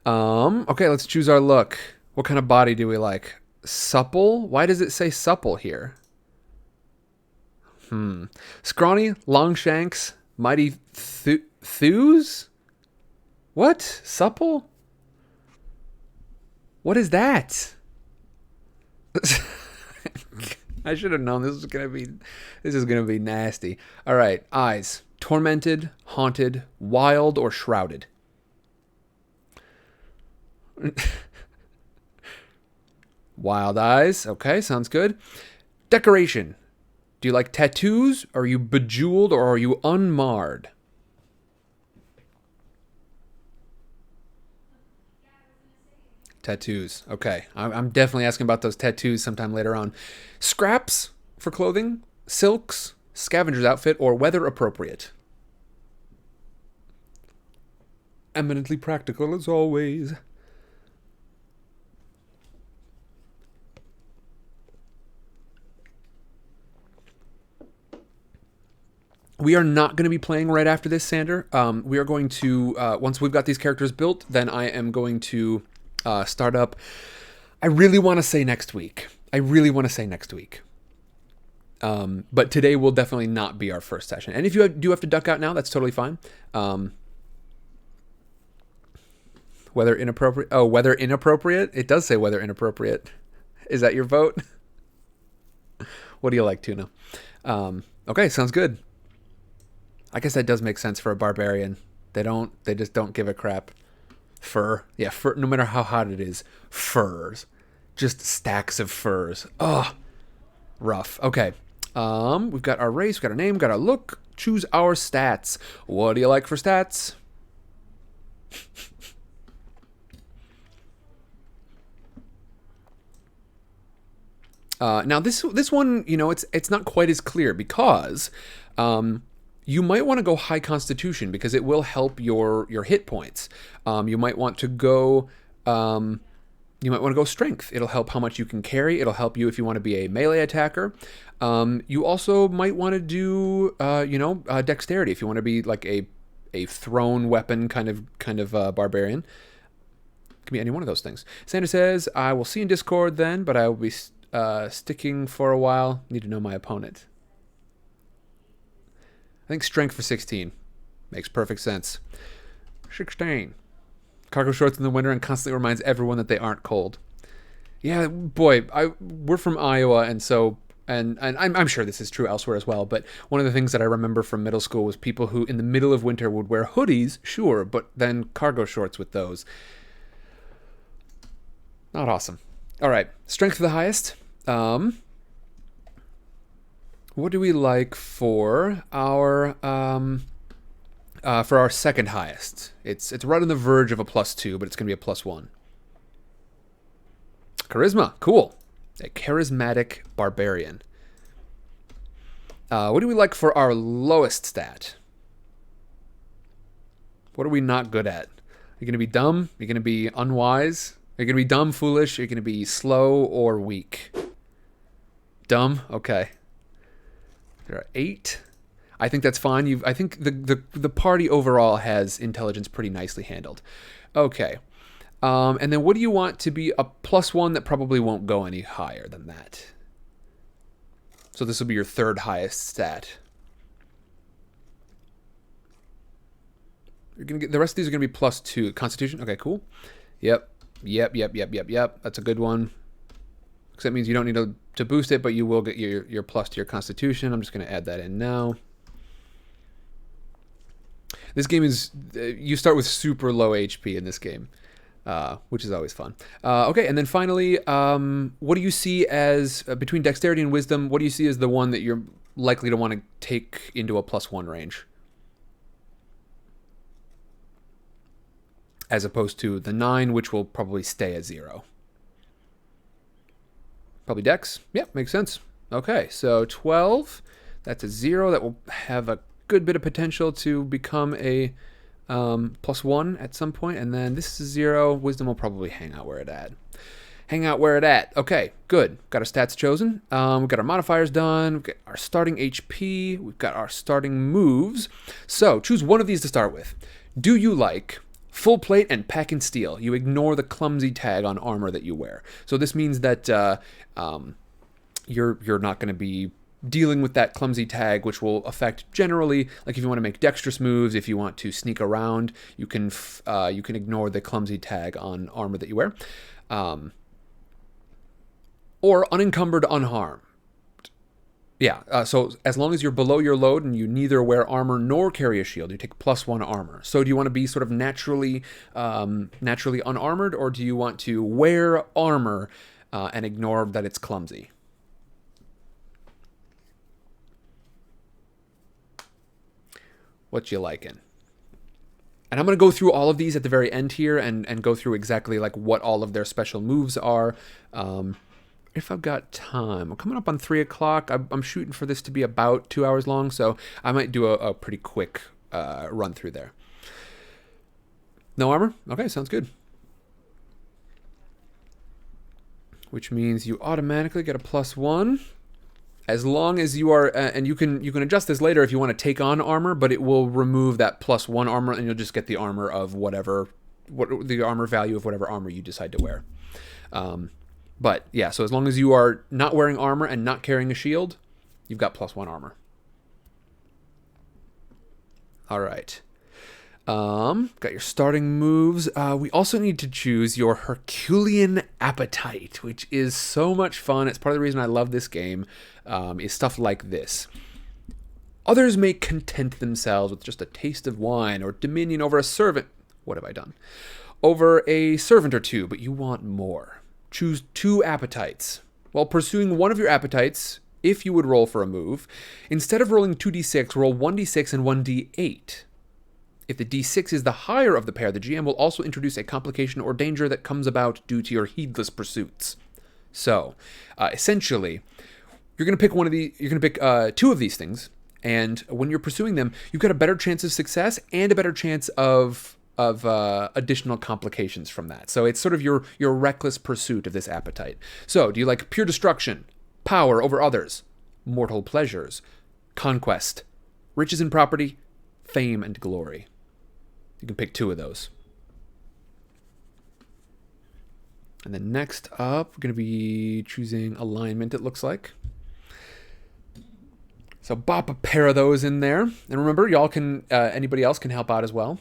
Okay, let's choose our look. What kind of body do we like? Supple? Why does it say supple here? Scrawny, long shanks, mighty thews? What? Supple? What is that? I should have known this is gonna be nasty. All right, eyes. Tormented, haunted, wild, or shrouded. Wild eyes. Okay, sounds good. Decoration. Do you like tattoos? Are you bejeweled or are you unmarred? Tattoos. Okay. I'm definitely asking about those tattoos sometime later on. Scraps for clothing, silks, scavenger's outfit, or weather appropriate. Eminently practical as always. We are not going to be playing right after this, Sander. We are going to, once we've got these characters built, then I am going to start up. I really want to say next week. But today will definitely not be our first session. And if you do have to duck out now, that's totally fine. Weather inappropriate. Oh, weather inappropriate? It does say weather inappropriate. Is that your vote? What do you like, Tuna? Okay, sounds good. I guess that does make sense for a barbarian. They just don't give a crap. Fur. Yeah, fur, no matter how hot it is. Furs. Just stacks of furs. Ugh. Rough. Okay. We've got our race, we've got our name, we've got our look. Choose our stats. What do you like for stats? Now this one, it's not quite as clear because you might want to go high constitution because it will help your hit points. You might want to go strength. It'll help how much you can carry. It'll help you if you want to be a melee attacker. You also might want to do dexterity if you want to be like a thrown weapon kind of barbarian. Could be any one of those things. Sandra says, I will see in Discord then, but I will be sticking for a while. Need to know my opponent. I think strength for 16 makes perfect sense. 16. Cargo shorts in the winter and constantly reminds everyone that they aren't cold. Yeah, boy, we're from Iowa, and so and I'm sure this is true elsewhere as well. But one of the things that I remember from middle school was people who in the middle of winter would wear hoodies, sure, but then cargo shorts with those. Not awesome. All right, strength for the highest. What do we like for our second highest? It's right on the verge of a +2, but it's gonna be a +1. Charisma, cool. A charismatic barbarian. What do we like for our lowest stat? What are we not good at? Are you gonna be dumb? Are you gonna be unwise? Are you gonna be dumb, foolish? Are you gonna be slow or weak? Dumb. Okay. There are 8. I think that's fine. I think the party overall has intelligence pretty nicely handled. Okay. And then what do you want to be a +1 that probably won't go any higher than that? So this will be your third highest stat. You're gonna get the rest of these are gonna be +2. Constitution. Okay, cool. Yep. That's a good one. Because that means you don't need to boost it, but you will get your plus to your Constitution. I'm just gonna add that in now. This game is you start with super low HP in this game. Which is always fun. Okay, and then finally, what do you see as, between Dexterity and Wisdom, what do you see as the one that you're likely to want to take into a +1 range? As opposed to the 9, which will probably stay at 0. Probably Dex? Yep, makes sense. Okay, so 12, that's a 0. That will have a good bit of potential to become a +1 at some point, and then this is 0. Wisdom will probably hang out where it at. Okay, good. Got our stats chosen. We've got our modifiers done. We've got our starting HP. We've got our starting moves. So choose one of these to start with. Do you like full plate and pack and steel? You ignore the clumsy tag on armor that you wear. So this means that you're not going to be dealing with that clumsy tag, which will affect generally, like if you want to make dexterous moves, if you want to sneak around, you can ignore the clumsy tag on armor that you wear, or unencumbered, unharmed. Yeah, so as long as you're below your load and you neither wear armor nor carry a shield, you take +1 armor. So do you want to be sort of naturally unarmored, or do you want to wear armor and ignore that it's clumsy? What you liking? And I'm going to go through all of these at the very end here and go through exactly like what all of their special moves are. If I've got time. We're coming up on 3 o'clock. I'm shooting for this to be about 2 hours long, so I might do a pretty quick run through there. No armor? Okay, sounds good. Which means you automatically get a +1. As long as you are, and you can adjust this later if you want to take on armor, but it will remove that +1 armor, and you'll just get the armor of the armor value of whatever armor you decide to wear. But yeah, so as long as you are not wearing armor and not carrying a shield, you've got +1 armor. All right. Got your starting moves. We also need to choose your Herculean appetite, which is so much fun. It's part of the reason I love this game, is stuff like this. Others may content themselves with just a taste of wine or dominion over a servant. What have I done? Over a servant or two, but you want more. Choose 2 appetites. While pursuing one of your appetites, if you would roll for a move, instead of rolling 2d6, roll 1d6 and 1d8. If the d6 is the higher of the pair, the GM will also introduce a complication or danger that comes about due to your heedless pursuits. So, essentially, you're going to pick 2 of these things, and when you're pursuing them, you've got a better chance of success and a better chance of additional complications from that. So it's sort of your reckless pursuit of this appetite. So, do you like pure destruction, power over others, mortal pleasures, conquest, riches and property, fame and glory? You can pick 2 of those. And then next up, we're going to be choosing alignment, it looks like. So bop a pair of those in there. And remember, y'all can, anybody else can help out as well.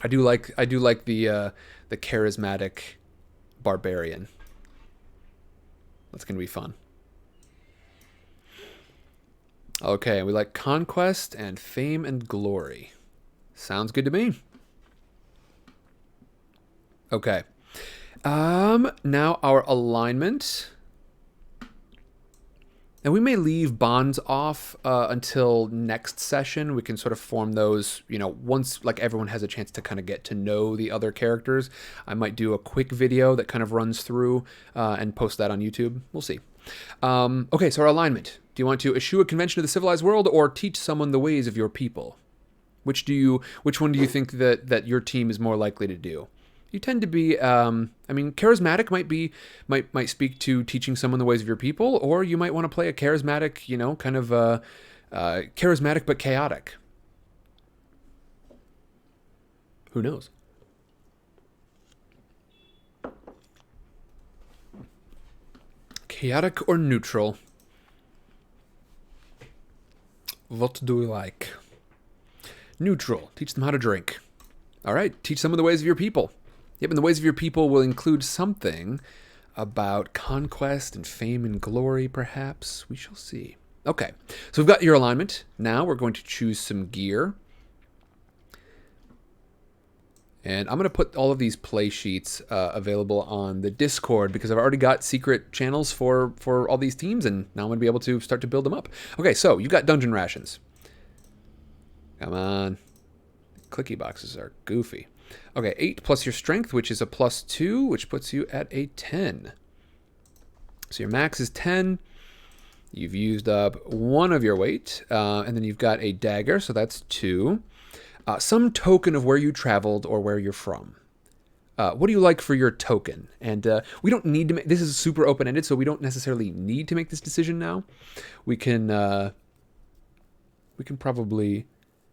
I do like the charismatic Barbarian. That's going to be fun. Okay, we like conquest and fame and glory. Sounds good to me. Okay. Now our alignment. And we may leave bonds off until next session. We can sort of form those, once like everyone has a chance to kind of get to know the other characters. I might do a quick video that kind of runs through and post that on YouTube. We'll see. Okay, so our alignment. Do you want to eschew a convention of the civilized world or teach someone the ways of your people? Which one do you think that your team is more likely to do? You tend to be, charismatic might speak to teaching someone the ways of your people, or you might want to play a charismatic, charismatic but chaotic. Who knows? Chaotic or neutral? What do we like? Neutral. Teach them how to drink. All right. Teach some of the ways of your people. Yep, and the ways of your people will include something about conquest and fame and glory, perhaps. We shall see. Okay. So we've got your alignment. Now we're going to choose some gear. And I'm going to put all of these play sheets available on the Discord because I've already got secret channels for all these teams, and now I'm going to be able to start to build them up. Okay, so you've got dungeon rations. Come on. Clicky boxes are goofy. Okay, 8 plus your strength, which is a +2, which puts you at a 10. So your max is 10. You've used up 1 of your weight, and then you've got a dagger, so that's 2. Some token of where you traveled or where you're from. What do you like for your token? And we don't need to make... This is super open-ended, so we don't necessarily need to make this decision now. We can probably...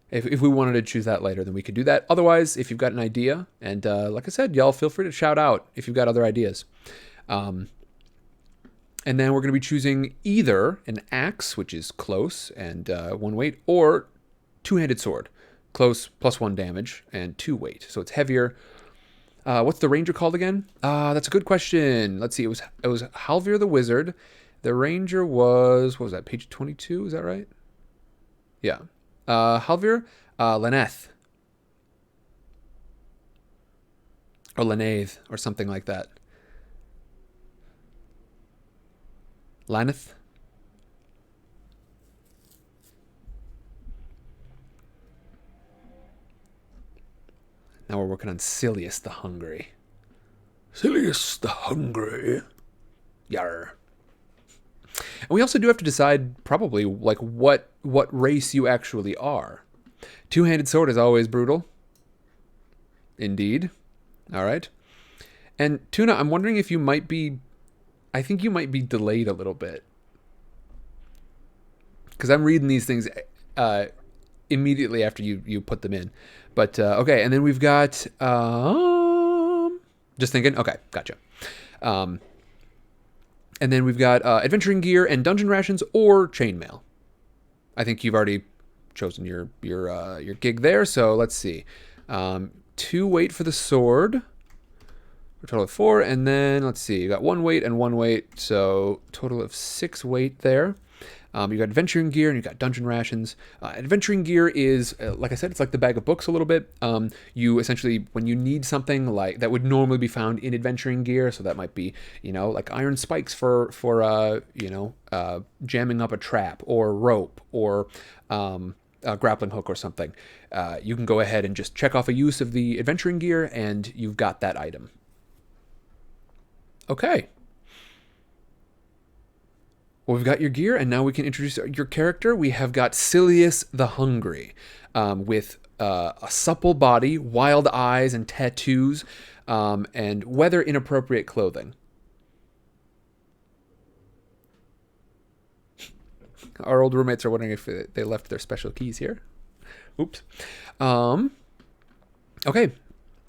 If we wanted to choose that later, then we could do that. Otherwise, if you've got an idea, and like I said, y'all feel free to shout out if you've got other ideas. And then we're going to be choosing either an axe, which is close and 1 weight, or two-handed sword. Close, +1 damage, and 2 weight. So it's heavier. What's the ranger called again? That's a good question. Let's see. It was Halvir the Wizard. The ranger was... What was that? Page 22? Is that right? Yeah. Halvir Leneth. Or Leneth, or something like that. Laneth? Now we're working on Silius the Hungry. Silius the Hungry. Yarr. And we also do have to decide probably like what race you actually are. Two-handed sword is always brutal. Indeed. All right. And Tuna, I'm wondering if you might be... I think you might be delayed a little bit. Because I'm reading these things immediately after you put them in. But, okay, and then we've got... just thinking. Okay, gotcha. And then we've got adventuring gear and dungeon rations or chainmail. I think you've already chosen your gig there, so let's see. 2 weight for the sword. A total of 4, and then, let's see, you got 1 weight and 1 weight, so total of 6 weight there. You got adventuring gear and you got dungeon rations. Adventuring gear is, like I said, it's like the bag of books a little bit. You essentially, when you need something like that would normally be found in adventuring gear, so that might be, like iron spikes for jamming up a trap, or rope, or a grappling hook or something. You can go ahead and just check off a use of the adventuring gear, and you've got that item. Okay. Well, we've got your gear, and now we can introduce your character. We have got Silius the Hungry, with a supple body, wild eyes and tattoos, and weather-inappropriate clothing. Our old roommates are wondering if they left their special keys here. Oops. Okay.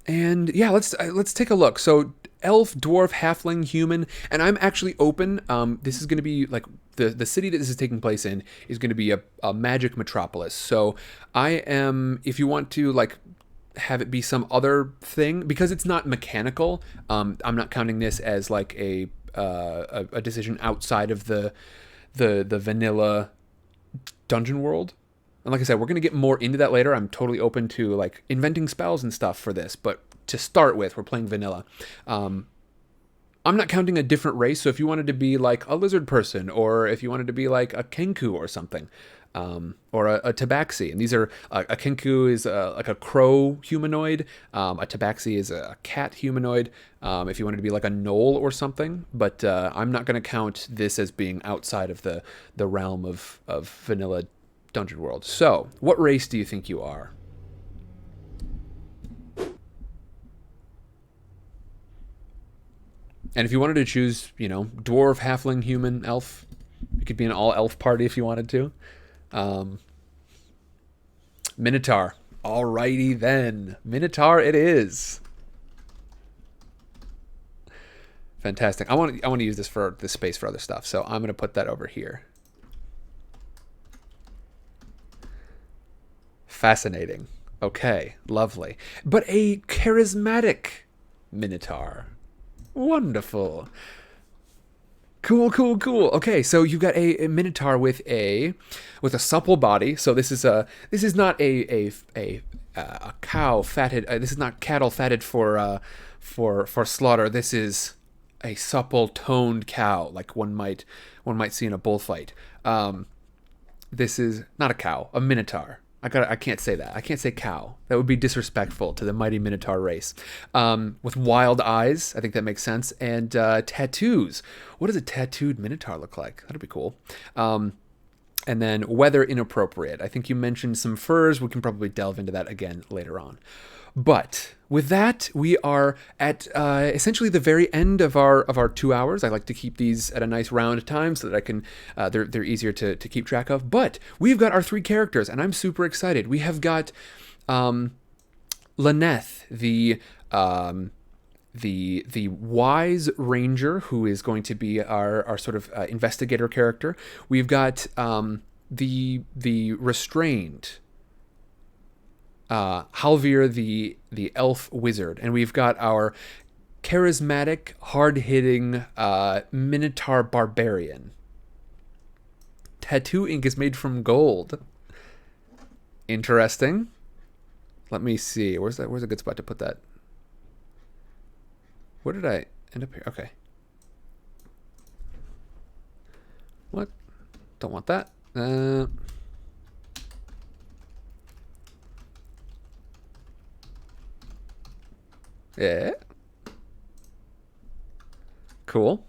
And yeah, let's take a look. So elf, dwarf, halfling, human, and I'm actually open. This is going to be like the city that this is taking place in is going to be a magic metropolis. So I am, if you want to like have it be some other thing, because it's not mechanical. I'm not counting this as like a decision outside of the vanilla dungeon world. And like I said, we're going to get more into that later. I'm totally open to like inventing spells and stuff for this, but to start with, we're playing vanilla. I'm not counting a different race, so if you wanted to be like a lizard person, or if you wanted to be like a kenku or something, or a tabaxi, and these are, a kenku is like a crow humanoid, a tabaxi is a cat humanoid, if you wanted to be like a gnoll or something, but I'm not going to count this as being outside of the realm of vanilla dungeon world. So, what race do you think you are? And if you wanted to choose, dwarf, halfling, human, elf, you could be an all-elf party if you wanted to. Minotaur, Alrighty then. Minotaur it is. Fantastic. I want to use this for this space for other stuff, so I'm going to put that over here. Fascinating. Okay, lovely. But a charismatic Minotaur. Wonderful. Cool, cool, cool. Okay, so you've got a Minotaur with a supple body. So this is not a cow fatted. This is not cattle fatted for slaughter. This is a supple, toned cow, like one might see in a bullfight. This is not a cow, a Minotaur. I can't say that. I can't say cow. That would be disrespectful to the mighty Minotaur race. With wild eyes, I think that makes sense, and tattoos. What does a tattooed Minotaur look like? That'd be cool. And then weather inappropriate. I think you mentioned some furs. We can probably delve into that again later on. But with that, we are at essentially the very end of our 2 hours. I like to keep these at a nice round time so that I can they're easier to keep track of. But we've got our 3 characters, and I'm super excited. We have got Lyneth, the wise ranger, who is going to be our sort of investigator character. We've got the restrained Halvir, the elf wizard, and we've got our charismatic, hard-hitting Minotaur barbarian. Tattoo ink is made from gold. Interesting. Let me see. Where's a good spot to put that? Where did I end up here? Okay. What? Don't want that. Yeah. Cool.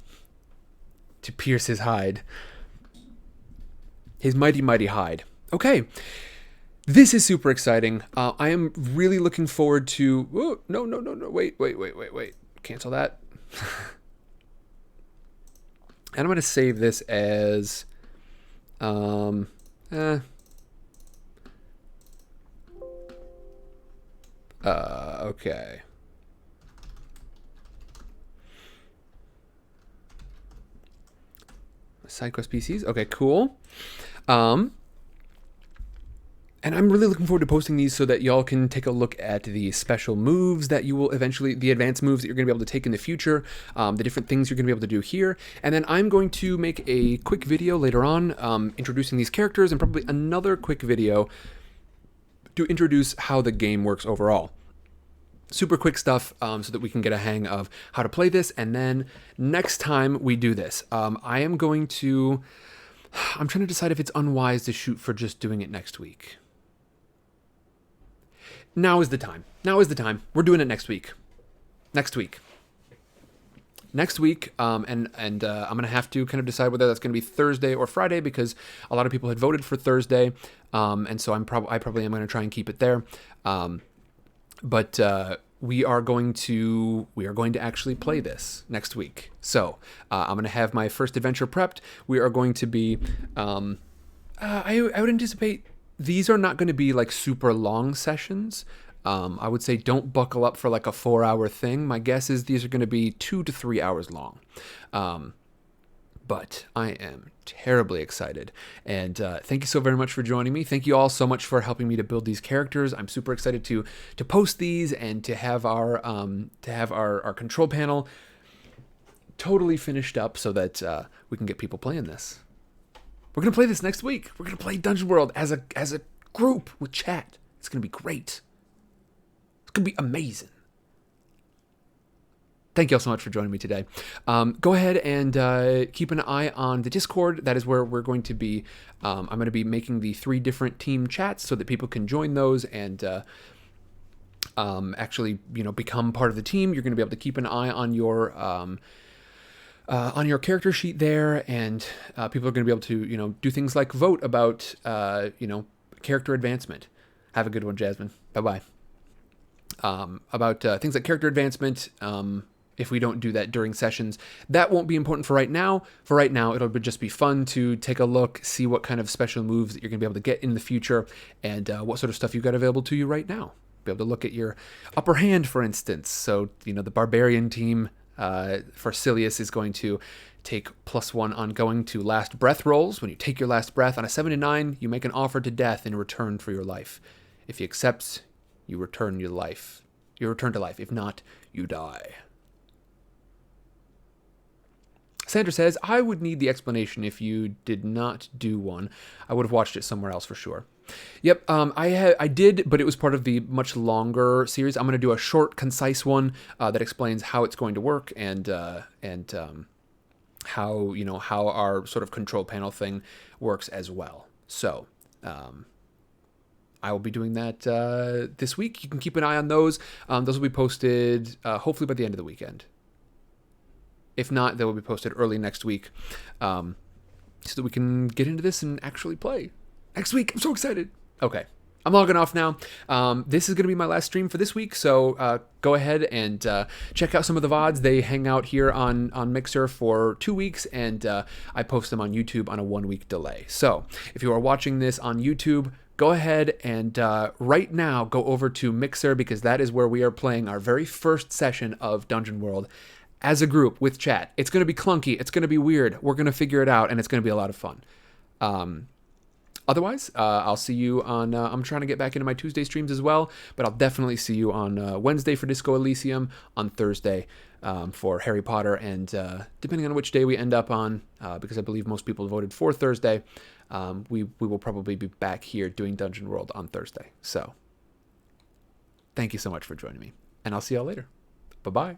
To pierce his hide. His mighty, mighty hide. Okay. This is super exciting. I am really looking forward to... Oh, no. Wait. Cancel that. And I'm going to save this as... okay. Side quest PCs. Okay, cool. And I'm really looking forward to posting these so that y'all can take a look at the special moves that you will eventually, the advanced moves that you're going to be able to take in the future, the different things you're going to be able to do here. And then I'm going to make a quick video later on introducing these characters, and probably another quick video to introduce how the game works overall. Super quick stuff so that we can get a hang of how to play this. And then next time we do this, I'm trying to decide if it's unwise to shoot for just doing it next week. Now is the time. We're doing it next week. And I'm going to have to kind of decide whether that's going to be Thursday or Friday, because a lot of people had voted for Thursday. And so I probably am going to try and keep it there. But we are going to actually play this next week. So I'm going to have my first adventure prepped. We are going to be, I would anticipate these are not going to be like super long sessions. I would say don't buckle up for like a 4-hour thing. My guess is these are going to be 2 to 3 hours long. But I am terribly excited, and thank you so very much for joining me. Thank you all so much for helping me to build these characters. I'm super excited to post these and to have our control panel totally finished up so that we can get people playing this. We're gonna play this next week. We're gonna play Dungeon World as a group with chat. It's gonna be great. It's gonna be amazing. Thank you all so much for joining me today. Go ahead and keep an eye on the Discord. That is where we're going to be. I'm going to be making the 3 different team chats so that people can join those and actually, become part of the team. You're going to be able to keep an eye on your character sheet there, and people are going to be able to, do things like vote about, character advancement. Have a good one, Jasmine. Bye-bye. About things like character advancement, if we don't do that during sessions. That won't be important for right now. For right now, it'll just be fun to take a look, see what kind of special moves that you're going to be able to get in the future, and what sort of stuff you've got available to you right now. Be able to look at your upper hand, for instance. So, the Barbarian team for Silius is going to take +1 ongoing to last breath rolls. When you take your last breath on a 7 to 9, you make an offer to death in return for your life. If he accepts, you return your life. You return to life. If not, you die. Sandra says, I would need the explanation if you did not do one. I would have watched it somewhere else for sure. Yep, I did, but it was part of the much longer series. I'm going to do a short, concise one that explains how it's going to work and how how our sort of control panel thing works as well. So I will be doing that this week. You can keep an eye on those. Those will be posted hopefully by the end of the weekend. If not, they will be posted early next week so that we can get into this and actually play next week. I'm so excited. Okay, I'm logging off now. This is going to be my last stream for this week, so go ahead and check out some of the VODs. They hang out here on Mixer for 2 weeks, and I post them on YouTube on a 1-week delay. So if you are watching this on YouTube, go ahead and right now go over to Mixer, because that is where we are playing our very first session of Dungeon World as a group with chat. It's going to be clunky. It's going to be weird. We're going to figure it out, and it's going to be a lot of fun. Otherwise, I'll see you on... I'm trying to get back into my Tuesday streams as well, but I'll definitely see you on Wednesday for Disco Elysium, on Thursday for Harry Potter, and depending on which day we end up on, because I believe most people voted for Thursday, we will probably be back here doing Dungeon World on Thursday. So, thank you so much for joining me, and I'll see y'all later. Bye-bye.